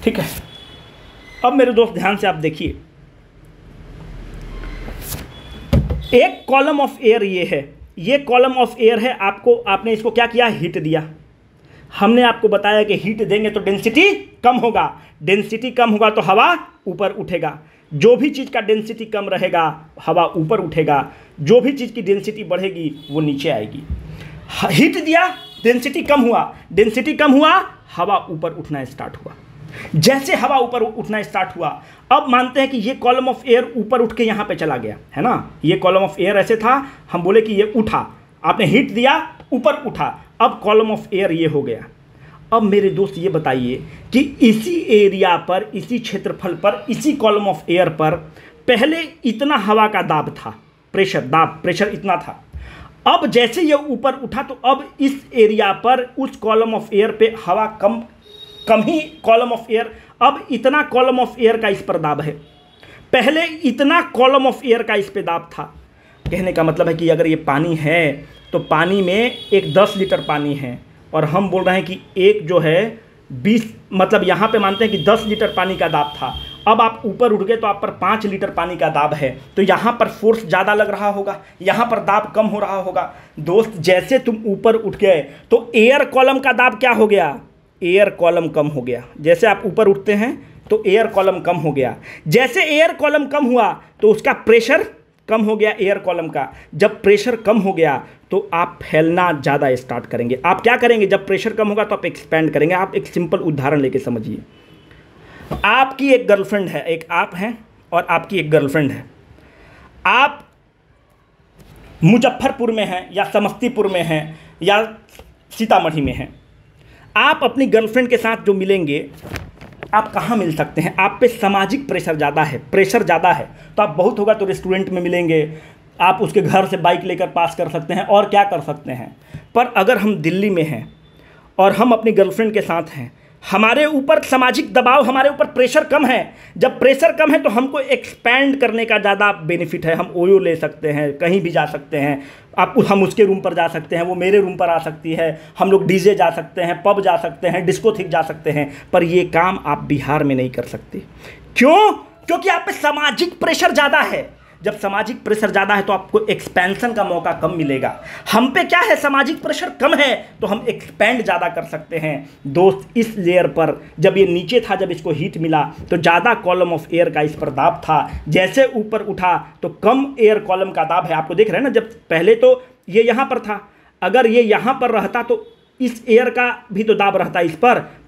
ठीक है। अब मेरे दोस्त ध्यान से आप देखिए, एक कॉलम ऑफ एयर ये है, ये कॉलम ऑफ एयर है। आपने इसको क्या किया? हीट दिया। हमने आपको बताया कि हीट देंगे तो डेंसिटी कम होगा, डेंसिटी कम होगा तो हवा ऊपर उठेगा। जो भी चीज़ का डेंसिटी कम रहेगा हवा ऊपर उठेगा, जो भी चीज़ की डेंसिटी बढ़ेगी वो नीचे आएगी। हीट दिया, डेंसिटी कम हुआ, डेंसिटी कम हुआ, हवा ऊपर उठना स्टार्ट हुआ। जैसे हवा ऊपर उठना स्टार्ट हुआ, अब मानते हैं कि ये कॉलम ऑफ एयर ऊपर उठ के यहाँ पे चला गया, है ना। ये कॉलम ऑफ एयर ऐसे था, हम बोले कि ये उठा, आपने हीट दिया, ऊपर उठा, अब कॉलम ऑफ एयर ये हो गया। अब मेरे दोस्त ये बताइए कि इसी एरिया पर, इसी क्षेत्रफल पर, इसी कॉलम ऑफ एयर पर पहले इतना हवा का दाब था, प्रेशर इतना था। अब जैसे ये ऊपर उठा तो अब इस एरिया पर उस कॉलम ऑफ एयर पे हवा कम ही कॉलम ऑफ एयर, अब इतना कॉलम ऑफ एयर का इस पर दाब है। पहले इतना कॉलम ऑफ एयर का इस पे दाब था। कहने का मतलब है कि अगर ये पानी है तो पानी में एक 10 लीटर पानी है और हम बोल रहे हैं कि एक जो है 20, मतलब यहाँ पे मानते हैं कि 10 लीटर पानी का दाब था, अब आप ऊपर उठ गए तो आप पर 5 लीटर पानी का दाब है, तो यहाँ पर फोर्स ज़्यादा लग रहा होगा, यहाँ पर दाब कम हो रहा होगा। दोस्त जैसे तुम ऊपर उठ गए तो एयर कॉलम का दाब क्या हो गया, एयर कॉलम कम हो गया। जैसे आप ऊपर उठते हैं तो एयर कॉलम कम हो गया, जैसे एयर कॉलम कम हुआ तो उसका प्रेशर कम हो गया एयर कॉलम का। जब प्रेशर कम हो गया तो आप फैलना ज़्यादा स्टार्ट करेंगे। आप क्या करेंगे, जब प्रेशर कम होगा तो आप एक्सपेंड करेंगे। आप एक सिंपल उदाहरण लेके समझिए। आपकी एक गर्लफ्रेंड है, एक आप हैं और आपकी एक गर्लफ्रेंड है। आप मुजफ्फरपुर में हैं या समस्तीपुर में हैं या सीतामढ़ी में हैं। आप अपनी गर्लफ्रेंड के साथ जो मिलेंगे, आप कहाँ मिल सकते हैं, आप पे सामाजिक प्रेशर ज़्यादा है, प्रेशर ज़्यादा है, तो आप बहुत होगा तो रेस्टोरेंट में मिलेंगे, आप उसके घर से बाइक लेकर पास कर सकते हैं और क्या कर सकते हैं। पर अगर हम दिल्ली में हैं और हम अपनी गर्लफ्रेंड के साथ हैं, हमारे ऊपर सामाजिक दबाव, हमारे ऊपर प्रेशर कम है। जब प्रेशर कम है तो हमको एक्सपैंड करने का ज़्यादा बेनिफिट है। हम ओयो ले सकते हैं, कहीं भी जा सकते हैं, हम उसके रूम पर जा सकते हैं, वो मेरे रूम पर आ सकती है, हम लोग डीजे जा सकते हैं, पब जा सकते हैं, डिस्कोथिक जा सकते हैं। पर ये काम आप बिहार में नहीं कर सकते। क्यों? क्योंकि आप पे सामाजिक प्रेशर ज़्यादा है। जब सामाजिक प्रेशर ज़्यादा है तो आपको एक्सपेंशन का मौका कम मिलेगा। हम पे क्या है, सामाजिक प्रेशर कम है तो हम एक्सपेंड ज़्यादा कर सकते हैं। दोस्त इस लेयर पर जब ये नीचे था, जब इसको हीट मिला तो ज़्यादा कॉलम ऑफ एयर का इस पर दाब था। जैसे ऊपर उठा तो कम एयर कॉलम का दाब है। आपको देख रहे हैं ना, जब पहले तो ये यहाँ पर था, अगर ये यहाँ पर रहता तो इस एयर का भी तो दाब रहता है इस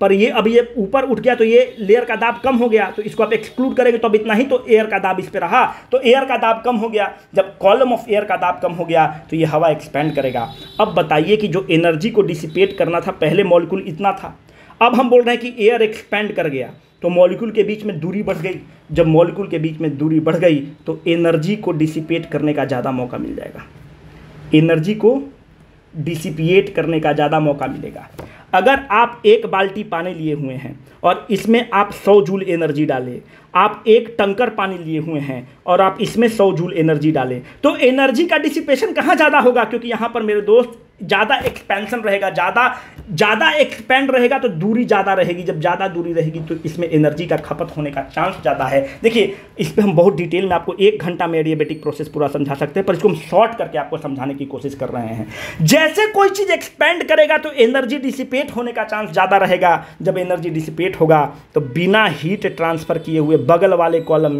पर ये अभी ये ऊपर उठ गया तो ये लेयर का दाब कम हो गया, तो इसको आप एक्सक्लूड करेंगे तो अब इतना ही तो एयर का दाब इस पे रहा, तो एयर का दाब कम हो गया। जब कॉलम ऑफ एयर का दाब कम हो गया तो ये हवा एक्सपेंड करेगा। अब बताइए कि जो एनर्जी को डिसिपेट करना था, पहले मॉलिक्यूल इतना था, अब हम बोल रहे हैं कि एयर एक्सपेंड कर गया तो मॉलिक्यूल के बीच में दूरी बढ़ गई। जब मॉलिक्यूल के बीच में दूरी बढ़ गई तो एनर्जी को डिसिपेट करने का ज़्यादा मौका मिल जाएगा, एनर्जी को डिसिपिएट करने का ज़्यादा मौका मिलेगा। अगर आप एक बाल्टी पानी लिए हुए हैं और इसमें आप 100 जूल एनर्जी डालें, आप एक टंकर पानी लिए हुए हैं और आप इसमें 100 जूल एनर्जी डालें, तो एनर्जी का डिसिपेशन कहाँ ज़्यादा होगा? क्योंकि यहाँ पर मेरे दोस्त ज़्यादा एक्सपेंशन रहेगा, ज़्यादा एक्सपेंड रहेगा तो दूरी ज़्यादा रहेगी। जब ज़्यादा दूरी रहेगी तो इसमें एनर्जी का खपत होने का चांस ज़्यादा है। देखिए, इस पर हम बहुत डिटेल में आपको 1 घंटा में एडियाबैटिक प्रोसेस पूरा समझा सकते हैं, पर इसको हम शॉर्ट करके आपको समझाने की कोशिश कर रहे हैं। जैसे कोई चीज़ एक्सपेंड करेगा तो एनर्जी डिसिपेट होने का चांस ज़्यादा रहेगा। जब एनर्जी डिसिपेट होगा तो बिना हीट ट्रांसफ़र किए हुए बगल वाले कॉलम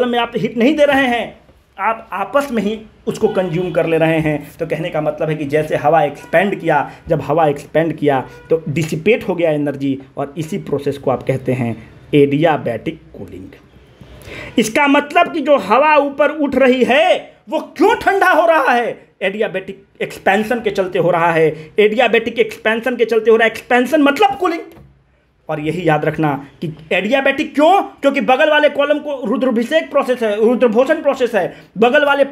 में आप हीट नहीं दे रहे हैं, आप आपस में ही उसको कंज्यूम कर ले रहे हैं। तो कहने का मतलब है कि जैसे हवा एक्सपेंड किया, जब हवा एक्सपेंड किया तो डिसिपेट हो गया एनर्जी, और इसी प्रोसेस को आप कहते हैं एडियाबैटिक कूलिंग। इसका मतलब कि जो हवा ऊपर उठ रही है वो क्यों ठंडा हो रहा है? एडियाबैटिक एक्सपेंशन के चलते हो रहा है। एडियाबैटिक एक्सपेंशन के चलते हो रहा है। एक्सपेंशन मतलब कूलिंग। और यही याद रखना कि एडियाबैटिक क्यों? क्योंकि बगल वाले कॉलम को रुद्राभिषेक प्रोसेस है, रुद्रभोषण प्रोसेस है, बगल वाले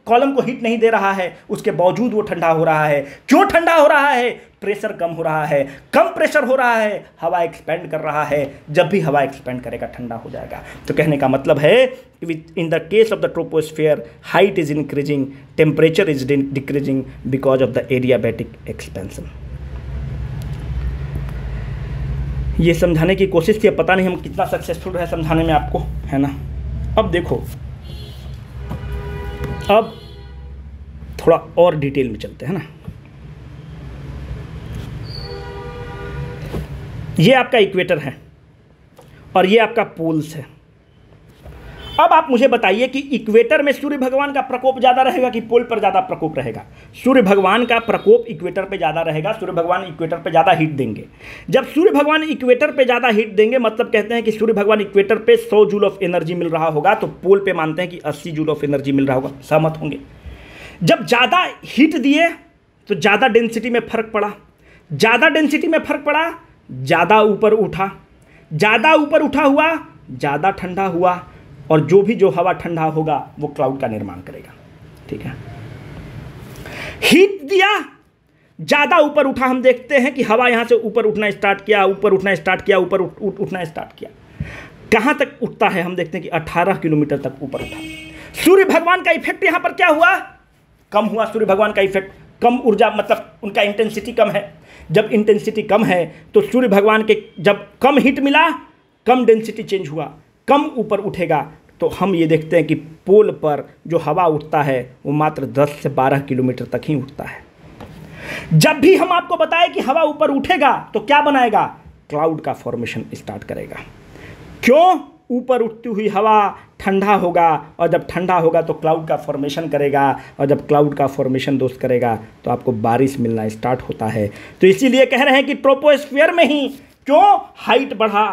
कॉलम को हीट नहीं दे रहा है, उसके बावजूद वो ठंडा हो रहा है। क्यों ठंडा हो रहा है? प्रेशर कम हो रहा है, कम प्रेशर हो रहा है, हवा एक्सपेंड कर रहा है। जब भी हवा एक्सपेंड करेगा ठंडा हो जाएगा। तो कहने का मतलब है in the case of the troposphere height is increasing, temperature is decreasing because of the adiabatic expansion. ये समझाने की कोशिश की, पता नहीं हम कितना सक्सेसफुल रहे समझाने में आपको, है ना। अब देखो, अब थोड़ा और डिटेल में चलते हैं ना। ये आपका इक्वेटर है और ये आपका पोल्स है। अब आप मुझे बताइए कि इक्वेटर में सूर्य भगवान का प्रकोप ज़्यादा रहेगा कि पोल पर ज़्यादा प्रकोप रहेगा? सूर्य भगवान का प्रकोप इक्वेटर पे ज़्यादा रहेगा। सूर्य भगवान इक्वेटर पे ज़्यादा हीट देंगे। जब सूर्य भगवान इक्वेटर पे ज़्यादा हीट देंगे, मतलब कहते हैं कि सूर्य भगवान इक्वेटर पे 100 जूल ऑफ एनर्जी मिल रहा होगा, तो पोल पे मानते हैं कि 80 जूल ऑफ एनर्जी मिल रहा होगा। सहमत होंगे? जब ज़्यादा हीट दिए तो ज़्यादा डेंसिटी में फ़र्क पड़ा, ज़्यादा डेंसिटी में फ़र्क पड़ा, ज़्यादा ऊपर उठा, ज़्यादा ऊपर उठा हुआ, ज़्यादा ठंडा हुआ, और जो हवा ठंडा होगा वो क्लाउड का निर्माण करेगा। ठीक है, हीट दिया, ज़्यादा ऊपर उठा, हम देखते हैं कि हवा यहाँ से ऊपर उठना स्टार्ट किया, ऊपर उठना स्टार्ट किया, ऊपर उठना स्टार्ट किया। कहाँ तक उठता है? हम देखते हैं कि 18 किलोमीटर तक ऊपर उठा। सूर्य भगवान का इफेक्ट यहाँ पर क्या हुआ? कम हुआ। सूर्य भगवान का इफेक्ट, कम ऊर्जा, मतलब उनका इंटेंसिटी कम है। जब इंटेंसिटी कम है तो सूर्य भगवान के जब कम हीट मिला, कम डेंसिटी चेंज हुआ, कम ऊपर उठेगा, तो हम ये देखते हैं कि पोल पर जो हवा उठता है वो मात्र 10 से 12 किलोमीटर तक ही उठता है। जब भी हम आपको बताएं कि हवा ऊपर उठेगा तो क्या बनाएगा? क्लाउड का फॉर्मेशन स्टार्ट करेगा। क्यों? ऊपर उठती हुई हवा ठंडा होगा, और जब ठंडा होगा तो क्लाउड का फॉर्मेशन करेगा, और जब क्लाउड का फॉर्मेशन दोस्त करेगा तो आपको बारिश मिलना स्टार्ट होता है। तो इसीलिए कह रहे हैं कि ट्रोपोस्फीयर में ही क्यों हाइट बढ़ा,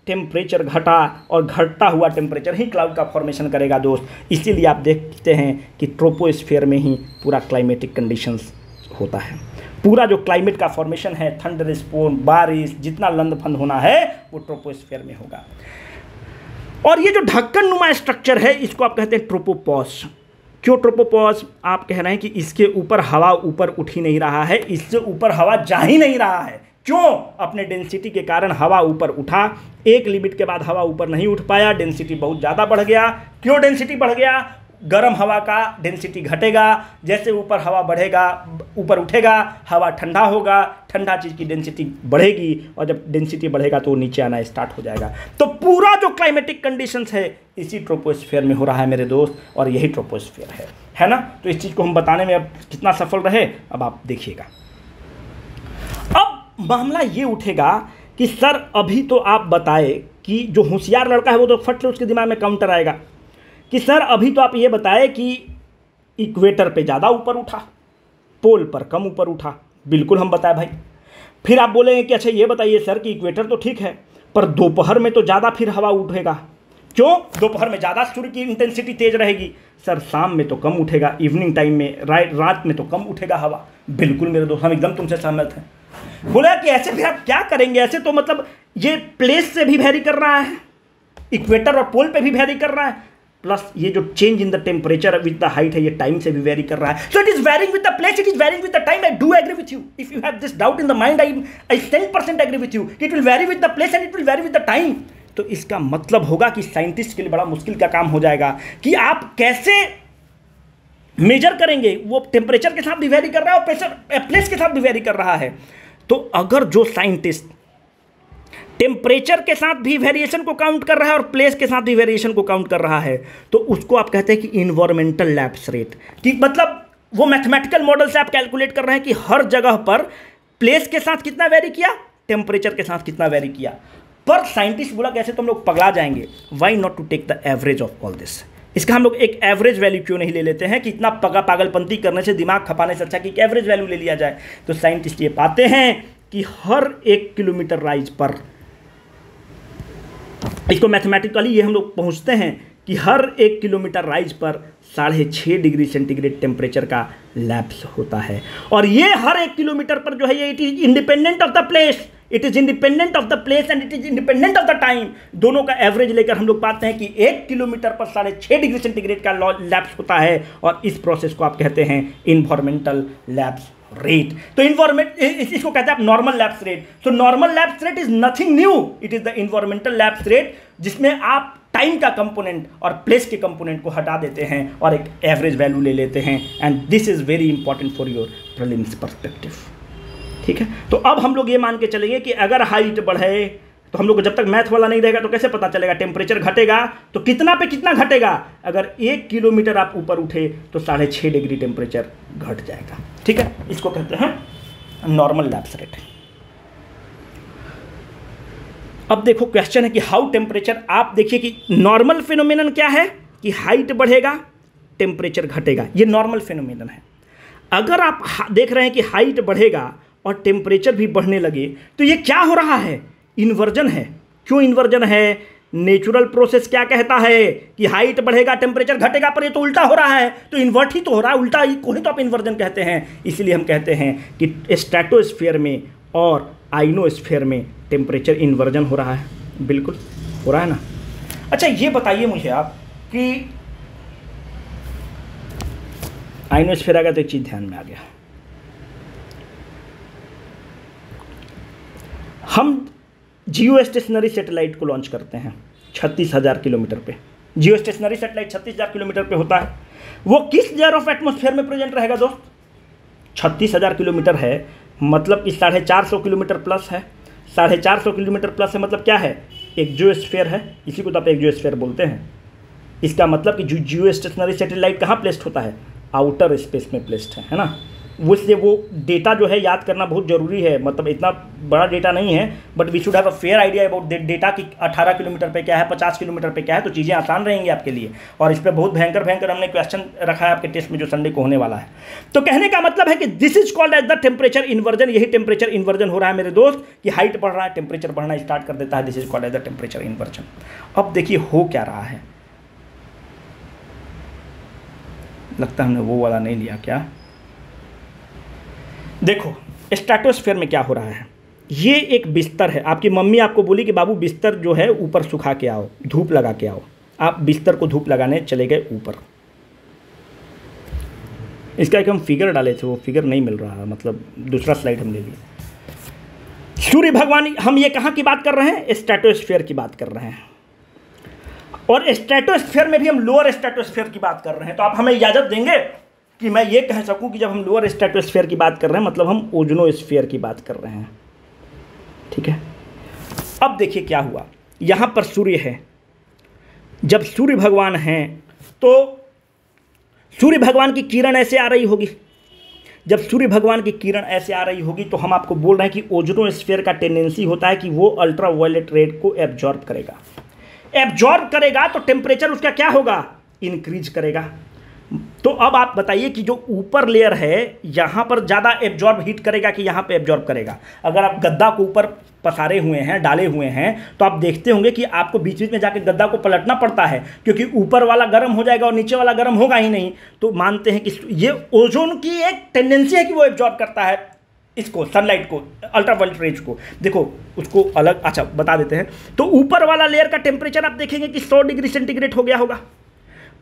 टेम्परेचर घटा, और घटता हुआ टेम्परेचर ही क्लाउड का फॉर्मेशन करेगा दोस्त। इसीलिए आप देखते हैं कि ट्रोपोस्फीयर में ही पूरा क्लाइमेटिक कंडीशंस होता है। पूरा जो क्लाइमेट का फॉर्मेशन है, थंडर स्टॉर्म, बारिश, जितना लंदफंद होना है वो ट्रोपोस्फीयर में होगा। और ये जो ढक्कन नुमा स्ट्रक्चर है इसको आप कहते हैं ट्रोपोपॉज। क्यों ट्रोपोपॉज? आप कह रहे हैं कि इसके ऊपर हवा ऊपर उठ ही नहीं रहा है, इससे ऊपर हवा जा ही नहीं रहा है। क्यों? अपने डेंसिटी के कारण हवा ऊपर उठा, एक लिमिट के बाद हवा ऊपर नहीं उठ पाया, डेंसिटी बहुत ज़्यादा बढ़ गया। क्यों डेंसिटी बढ़ गया? गर्म हवा का डेंसिटी घटेगा, जैसे ऊपर हवा बढ़ेगा, ऊपर उठेगा, हवा ठंडा होगा, ठंडा चीज़ की डेंसिटी बढ़ेगी, और जब डेंसिटी बढ़ेगा तो नीचे आना स्टार्ट हो जाएगा। तो पूरा जो क्लाइमेटिक कंडीशंस है इसी ट्रोपोस्फीयर में हो रहा है मेरे दोस्त, और यही ट्रोपोस्फीयर है ना। तो इस चीज़ को हम बताने में अब कितना सफल रहे अब आप देखिएगा। अब मामला ये उठेगा कि सर अभी तो आप बताए कि जो होशियार लड़का है वो तो फट से उसके दिमाग में काउंटर आएगा कि सर अभी तो आप ये बताए कि इक्वेटर पे ज़्यादा ऊपर उठा, पोल पर कम ऊपर उठा। बिल्कुल हम बताए भाई। फिर आप बोलेंगे कि अच्छा ये बताइए सर कि इक्वेटर तो ठीक है, पर दोपहर में तो ज़्यादा फिर हवा उठेगा। क्यों? दोपहर में ज़्यादा सूर्य की इंटेंसिटी तेज रहेगी। सर शाम में तो कम उठेगा, इवनिंग टाइम में, रात में तो कम उठेगा हवा। बिल्कुल मेरे दोस्त, हम एकदम तुमसे सहमत हैं। बोला कि ऐसे फिर आप क्या करेंगे? ऐसे तो मतलब ये प्लेस से भी वेरी कर रहा है, इक्वेटर और पोल पे भी वेरी कर रहा है, प्लस ये जो change in the temperature with the height है ये टाइम से भी वेरी कर रहा है। So it is varying with the place, it is varying with the time. I do agree with you. If you have this doubt in the mind, I 10% agree with you. It will vary with the place and it will vary with the time. तो इसका मतलब होगा कि scientist के लिए बड़ा मुश्किल का काम हो जाएगा कि आप कैसे मेजर करेंगे। वो टेम्परेचर के साथ भी वेरी कर रहा है और प्रेशर प्लेस के साथ भी वेरी कर रहा है। तो अगर जो साइंटिस्ट टेम्परेचर के साथ भी वेरिएशन को काउंट कर रहा है और प्लेस के साथ भी वेरिएशन को काउंट कर रहा है, तो उसको आप कहते हैं कि इन्वायरमेंटल लैप्स रेट। कि मतलब वो मैथमेटिकल मॉडल से आप कैलकुलेट कर रहे हैं कि हर जगह पर प्लेस के साथ कितना वेरी किया, टेम्परेचर के साथ कितना वेरी किया। पर साइंटिस्ट बोला कैसे तो हम लोग पगला जाएंगे। Why not to take the average of all this? इसका हम लोग एक एवरेज वैल्यू क्यों नहीं ले लेते हैं कि इतना पागलपंती करने से, दिमाग खपाने से अच्छा कि एक एवरेज वैल्यू ले लिया जाए। तो साइंटिस्ट ये पाते हैं कि हर 1 किलोमीटर राइज पर, इसको मैथमेटिकली ये हम लोग पहुंचते हैं कि हर 1 किलोमीटर राइज पर 6.5 डिग्री सेंटीग्रेड टेम्परेचर का लैप्स होता है। और ये हर 1 किलोमीटर पर जो है ये it is independent of the place, it is independent of the place and it is independent of the time. दोनों का एवरेज लेकर हम लोग पाते हैं कि 1 किलोमीटर पर 6.5 डिग्री सेंटीग्रेड का लैप्स होता है। और इस प्रोसेस को आप कहते हैं इन्वायरमेंटल लैप्स रेट। तो इन्वायरमेंट इसको कहते हैं आप normal lapse rate. So normal lapse rate is nothing new, it is the environmental lapse rate, जिसमें आप टाइम का कंपोनेंट और प्लेस के कंपोनेंट को हटा देते हैं और एक एवरेज वैल्यू ले लेते हैं। And this is very important for your prelims perspective. ठीक है, तो अब हम लोग ये मान के चलेंगे कि अगर हाइट बढ़े तो हम लोग को जब तक मैथ वाला नहीं रहेगा तो कैसे पता चलेगा? टेम्परेचर घटेगा तो कितना पे कितना घटेगा? अगर 1 किलोमीटर आप ऊपर उठे तो 6.5 डिग्री टेम्परेचर घट जाएगा। ठीक है, इसको कहते हैं नॉर्मल लैप्स रेट। अब देखो क्वेश्चन है कि हाउ टेम्परेचर, आप देखिए कि नॉर्मल फिनोमिनन क्या है कि हाइट बढ़ेगा टेम्परेचर घटेगा, ये नॉर्मल फिनोमिनन है। अगर आप देख रहे हैं कि हाइट बढ़ेगा और टेम्परेचर भी बढ़ने लगे तो ये क्या हो रहा है? इन्वर्जन है। क्यों इन्वर्जन है? नेचुरल प्रोसेस क्या कहता है कि हाइट बढ़ेगा टेम्परेचर घटेगा, पर ये तो उल्टा हो रहा है। तो इन्वर्ट ही तो हो रहा है, उल्टा ही को ही तो आप इन्वर्जन कहते हैं। इसलिए हम कहते हैं कि स्ट्रेटोस्फीयर में और आइनोस्फीयर में टेम्परेचर इन्वर्जन हो रहा है। बिल्कुल हो रहा है ना। अच्छा ये बताइए मुझे आप कि आइनोस्फीयर आ गया तो एक चीज़ ध्यान में आ गया, हम जियो स्टेशनरी सैटेलाइट को लॉन्च करते हैं 36,000 किलोमीटर पे। जियो स्टेशनरी सैटेलाइट 36,000 किलोमीटर पे होता है। वो किस लेयर ऑफ एटमॉस्फेयर में प्रेजेंट रहेगा दोस्त? 36,000 किलोमीटर है मतलब कि 450 किलोमीटर प्लस है। 450 किलोमीटर प्लस है मतलब क्या है, एक जियोस्फीयर है, इसी को तो आप एक जियोस्फीयर बोलते हैं। इसका मतलब कि जो जियो स्टेशनरी सैटेलाइट कहाँ प्लेस्ड होता है, आउटर स्पेस में प्लेस्ड है ना। उससे वो डेटा जो है याद करना बहुत ज़रूरी है, मतलब इतना बड़ा डेटा नहीं है, but we should have a fair idea about data कि 18 किलोमीटर पे क्या है, 50 किलोमीटर पे क्या है, तो चीज़ें आसान रहेंगी आपके लिए। और इस पर बहुत भयंकर हमने क्वेश्चन रखा है आपके टेस्ट में जो संडे को होने वाला है। तो कहने का मतलब है कि this is called as the temperature inversion. यही टेम्परेचर इन्वर्जन हो रहा है मेरे दोस्त, कि हाइट बढ़ रहा है, टेम्परेचर बढ़ना स्टार्ट कर देता है। This is called as the temperature inversion. अब देखिए हो क्या रहा है, लगता है हमने वो वाला नहीं लिया क्या। देखो स्ट्रेटोस्फीयर में क्या हो रहा है, ये एक बिस्तर है। आपकी मम्मी आपको बोली कि बाबू बिस्तर जो है ऊपर सुखा के आओ, धूप लगा के आओ। आप बिस्तर को धूप लगाने चले गए ऊपर। इसका एक हम फिगर डाले थे, वो फिगर नहीं मिल रहा, मतलब दूसरा स्लाइड हम ले लिए। सूर्य भगवान, हम ये कहाँ की बात कर रहे हैं, स्ट्रेटोस्फीयर की बात कर रहे हैं। और स्ट्रेटोस्फीयर में भी हम लोअर स्ट्रेटोस्फीयर की बात कर रहे हैं। तो आप हमें इजाज़त देंगे कि मैं ये कह सकूं कि जब हम लोअर स्ट्रेटोस्फीयर की बात कर रहे हैं मतलब हम ओजोनोस्फीयर की बात कर रहे हैं, ठीक है। अब देखिए क्या हुआ, यहां पर सूर्य है। जब सूर्य भगवान हैं तो सूर्य भगवान की किरण ऐसे आ रही होगी। जब सूर्य भगवान की किरण ऐसे आ रही होगी तो हम आपको बोल रहे हैं कि ओजोनोस्फीयर का टेंडेंसी होता है कि वो अल्ट्रा वायलेट रेड को एब्जॉर्ब करेगा। एब्जॉर्ब करेगा तो टेम्परेचर उसका क्या होगा, इंक्रीज करेगा। तो अब आप बताइए कि जो ऊपर लेयर है यहाँ पर ज़्यादा एब्जॉर्ब हीट करेगा कि यहाँ पे एब्जॉर्ब करेगा। अगर आप गद्दा को ऊपर पसारे हुए हैं, डाले हुए हैं, तो आप देखते होंगे कि आपको बीच बीच में जाके गद्दा को पलटना पड़ता है, क्योंकि ऊपर वाला गर्म हो जाएगा और नीचे वाला गर्म होगा ही नहीं। तो मानते हैं कि ये ओजोन की एक टेंडेंसी है कि वो एब्जॉर्ब करता है इसको, सनलाइट को, अल्ट्रावायलेट रेज को। देखो उसको अलग, अच्छा बता देते हैं। तो ऊपर वाला लेयर का टेम्परेचर आप देखेंगे कि 100 डिग्री सेंटीग्रेड हो गया होगा,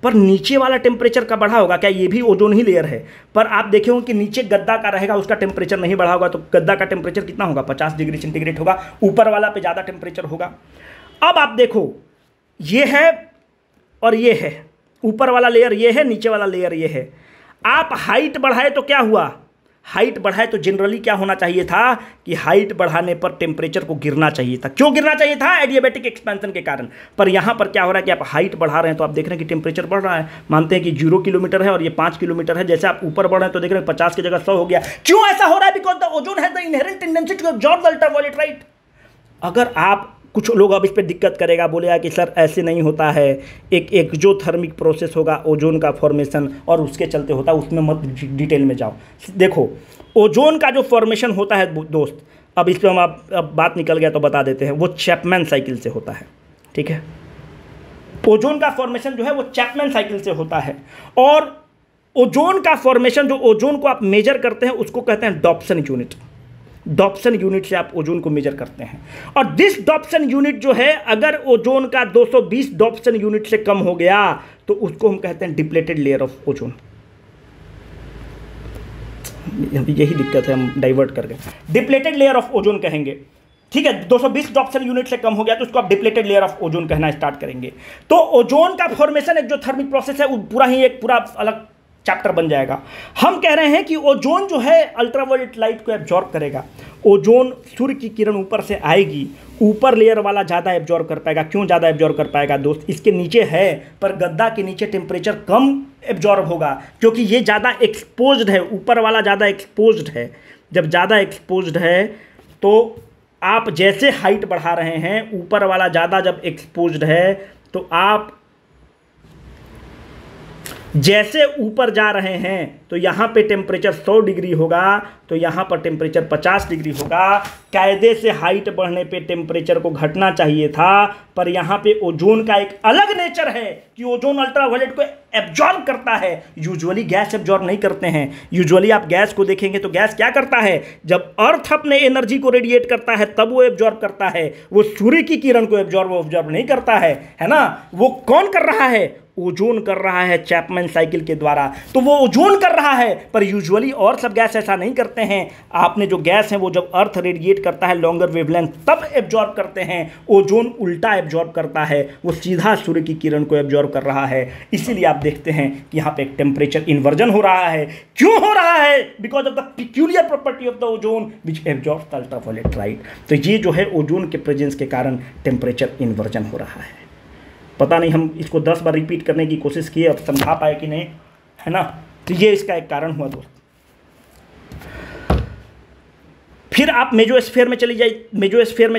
पर नीचे वाला टेम्परेचर का बढ़ा होगा। क्या ये भी ओजोन ही लेयर है, पर आप देखेंगे कि नीचे गद्दा का रहेगा, उसका टेम्परेचर नहीं बढ़ा होगा। तो गद्दा का टेम्परेचर कितना होगा, 50 डिग्री सेंटीग्रेड होगा, ऊपर वाला पे ज़्यादा टेम्परेचर होगा। अब आप देखो ये है और ये है, ऊपर वाला लेयर ये है, नीचे वाला लेयर ये है। आप हाइट बढ़ाए तो क्या हुआ, हाइट बढ़ाए तो जनरली क्या होना चाहिए था कि हाइट बढ़ाने पर टेम्परेचर को गिरना चाहिए था। क्यों गिरना चाहिए था, एडियाबैटिक एक्सपेंशन के कारण। पर यहाँ पर क्या हो रहा है कि आप हाइट बढ़ा रहे हैं तो आप देख रहे हैं कि टेम्परेचर बढ़ रहा है। मानते हैं कि 0 किलोमीटर है और ये 5 किलोमीटर है, जैसे आप ऊपर बढ़ रहे हैं तो देख रहे हैं 50 की जगह 100 हो गया। क्यों ऐसा हो रहा है, because the ozone has the inherent tendency to absorb the ultraviolet light. अगर आप, कुछ लोग अब इस पर दिक्कत करेगा, बोलेगा कि सर ऐसे नहीं होता है, एक एक्सोथर्मिक प्रोसेस होगा ओजोन का फॉर्मेशन और उसके चलते होता है, उसमें मत डिटेल में जाओ। देखो ओजोन का जो फॉर्मेशन होता है दोस्त, अब इस पर हम अब बात निकल गया तो बता देते हैं, वो चैपमैन साइकिल से होता है, ठीक है। ओजोन का फॉर्मेशन जो है वो चैपमैन साइकिल से होता है। और ओजोन का फॉर्मेशन, जो ओजोन को आप मेजर करते हैं उसको कहते हैं डॉप्सन यूनिट। डॉप्सन यूनिट से आप ओजोन को मेजर करते हैं। और दिस डॉप्सन यूनिट जो है, अगर ओजोन का 220 डॉप्सन यूनिट से कम हो गया तो उसको हम कहते हैं डिप्लेटेड लेयर ऑफ ओजोन। यही दिक्कत है, हम डाइवर्ट कर गए, डिप्लेटेड लेयर ऑफ ओजोन कहेंगे, ठीक है। 220 डॉप्सन यूनिट से कम हो गया तो उसको आप डिप्लेटेड लेयर ऑफ ओजोन कहना स्टार्ट करेंगे। तो ओजोन का फॉर्मेशन एक जो थर्मिक प्रोसेस है वो पूरा ही एक पूरा अलग चैप्टर बन जाएगा। हम कह रहे हैं कि ओजोन जो है अल्ट्रावायलेट लाइट को एब्जॉर्ब करेगा। ओजोन, सूर्य की किरण ऊपर से आएगी, ऊपर लेयर वाला ज़्यादा एब्जॉर्ब कर पाएगा। क्यों ज़्यादा एब्जॉर्ब कर पाएगा दोस्त, इसके नीचे है पर गद्दा के नीचे टेम्परेचर कम एब्जॉर्ब होगा, क्योंकि ये ज़्यादा एक्सपोज्ड है, ऊपर वाला ज़्यादा एक्सपोज्ड है। जब ज़्यादा एक्सपोज्ड है तो आप जैसे हाइट बढ़ा रहे हैं, ऊपर वाला ज़्यादा जब एक्सपोज्ड है तो आप जैसे ऊपर जा रहे हैं तो यहाँ पे टेम्परेचर 100 डिग्री होगा, तो यहाँ पर टेम्परेचर 50 डिग्री होगा। कायदे से हाइट बढ़ने पे टेम्परेचर को घटना चाहिए था, पर यहाँ पे ओजोन का एक अलग नेचर है कि ओजोन अल्ट्रावायलेट को एब्जॉर्ब करता है। यूजुअली गैस एब्जॉर्ब नहीं करते हैं। यूजुअली आप गैस को देखेंगे तो गैस क्या करता है, जब अर्थ अपने एनर्जी को रेडिएट करता है तब वो एब्जॉर्ब करता है। वो सूर्य की किरण को एब्जॉर्ब नहीं करता है ना। वो कौन कर रहा है, ओजोन कर रहा है चैपमैन साइकिल के द्वारा, तो वो ओजोन कर रहा है। पर यूजुअली और सब गैस ऐसा नहीं करते हैं। आपने जो गैस है वो जब अर्थ रेडिएट करता है लॉन्गर वेवलेंथ तब एब्जॉर्ब करते हैं। ओजोन उल्टा एब्जॉर्ब करता है, वो सीधा सूर्य की किरण को एब्जॉर्ब कर रहा है। इसीलिए आप देखते हैं कि यहाँ पे एक टेम्परेचर इन्वर्जन हो रहा है। क्यों हो रहा है? Because of the peculiar property of the ozone which absorbs the ultraviolet light. तो ये जो है ओजोन के प्रेजेंस के कारण टेम्परेचर इन्वर्जन हो रहा है। पता नहीं हम इसको 10 बार रिपीट करने की कोशिश किए, अब समझा पाए कि नहीं, है ना। तो ये इसका एक कारण हुआ दोस्त। फिर आप मेसोस्फीयर में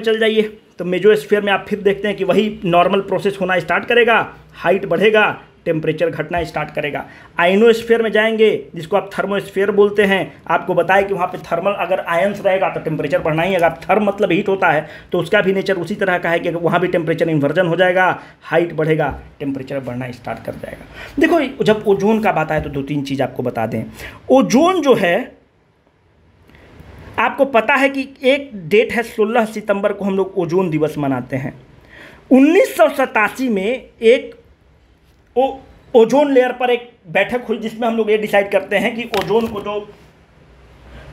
चल जाइए। तो मेसोस्फीयर में आप फिर देखते हैं कि वही नॉर्मल प्रोसेस होना स्टार्ट करेगा, हाइट बढ़ेगा, टेम्परेचर घटना स्टार्ट करेगा। आयनोस्फीयर में जाएंगे, जिसको आप थर्मोस्फीयर बोलते हैं। आपको बताया कि वहाँ पे थर्मल अगर आयंस रहेगा तो टेम्परेचर बढ़ना ही है। अगर थर्म मतलब हीट होता है तो उसका भी नेचर उसी तरह का है कि वहाँ भी टेम्परेचर इन्वर्जन हो जाएगा, हाइट बढ़ेगा, टेम्परेचर बढ़ना स्टार्ट कर जाएगा। देखो, जब ओजोन का बात आए तो 2-3 चीज़ आपको बता दें। ओजोन जो है, आपको पता है कि एक डेट है 16 सितंबर को हम लोग ओजोन दिवस मनाते हैं। 1987 में एक ओजोन लेयर पर एक बैठक हुई जिसमें हम लोग ये डिसाइड करते हैं कि ओजोन को जो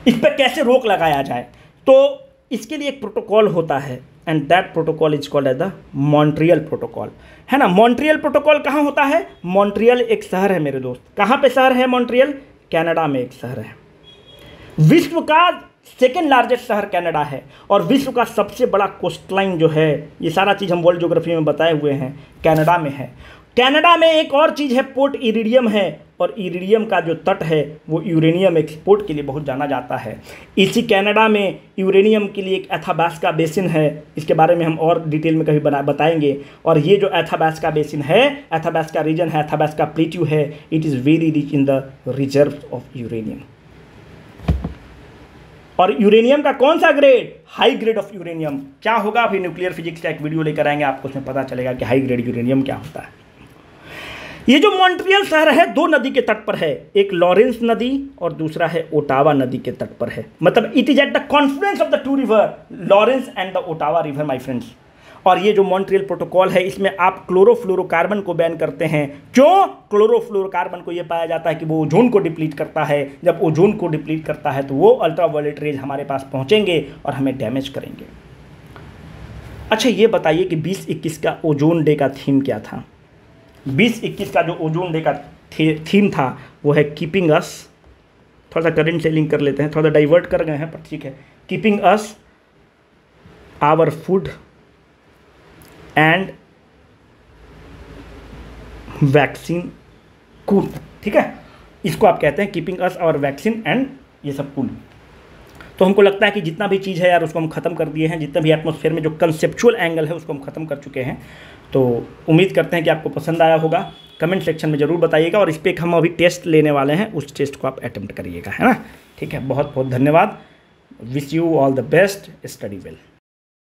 इस पर कैसे रोक लगाया जाए। तो इसके लिए एक प्रोटोकॉल होता है and that protocol is called as the Montreal protocol, है ना। मॉन्ट्रियल प्रोटोकॉल कहाँ होता है? मॉन्ट्रियल एक शहर है मेरे दोस्त। कहाँ पे शहर है मॉन्ट्रियल? कनाडा में एक शहर है। विश्व का सेकेंड लार्जेस्ट शहर कनाडा है और विश्व का सबसे बड़ा कोस्टलाइन जो है, ये सारा चीज़ हम वर्ल्ड ज्योग्राफी में बताए हुए हैं, कनाडा में है। कनाडा में एक और चीज़ है, पोर्ट इरिडियम है, और इरिडियम का जो तट है वो यूरेनियम एक्सपोर्ट के लिए बहुत जाना जाता है। इसी कनाडा में यूरेनियम के लिए एक एथाबास्का बेसिन है, इसके बारे में हम और डिटेल में कभी बताएंगे। और ये जो एथाबास्का बेसिन है, एथाबास्का रीजन है, एथाबास्का प्लेट्यू है, it is very rich in the reserve of uranium. और यूरेनियम का कौन सा grade? High grade of uranium. क्या होगा? अभी न्यूक्लियर फिजिक्स का एक वीडियो लेकर आएंगे, आपको उसमें पता चलेगा कि हाई ग्रेड यूरेनियम क्या होता है। ये जो मॉन्ट्रियल शहर है 2 नदी के तट पर है, एक लॉरेंस नदी और दूसरा है ओटावा नदी के तट पर है। मतलब it is at the Confluence of the 2 river, Lawrence and the Ottawa river my friends. और ये जो मॉन्ट्रियल प्रोटोकॉल है, इसमें आप क्लोरोफ्लोरोकार्बन को बैन करते हैं। क्यों? क्लोरोफ्लोरोकार्बन को ये पाया जाता है कि वो ओजोन को डिप्लीट करता है। जब ओजोन को डिप्लीट करता है तो वो अल्ट्रावायलेट रेज हमारे पास पहुंचेंगे और हमें डैमेज करेंगे। अच्छा, ये बताइए कि 2021 का ओजोन डे का थीम क्या था? 2021 का जो ओजोन डे का थीम था वो है कीपिंग अस, थोड़ा सा करंट से लिंक कर लेते हैं, थोड़ा सा डाइवर्ट कर गए हैं पर ठीक है। Keeping us, our food and vaccine cool, ठीक है। इसको आप कहते हैं keeping us our vaccine and ये सब कूल। तो हमको लगता है कि जितना भी चीज़ है यार उसको हम ख़त्म कर दिए हैं, जितना भी एटमॉस्फेयर में जो कंसेप्चुअल एंगल है उसको हम ख़त्म कर चुके हैं। तो उम्मीद करते हैं कि आपको पसंद आया होगा। कमेंट सेक्शन में ज़रूर बताइएगा और इस पर हम अभी टेस्ट लेने वाले हैं, उस टेस्ट को आप अटेम्प्ट करिएगा, है ना। ठीक है, बहुत बहुत धन्यवाद। Wish you all the best, study well.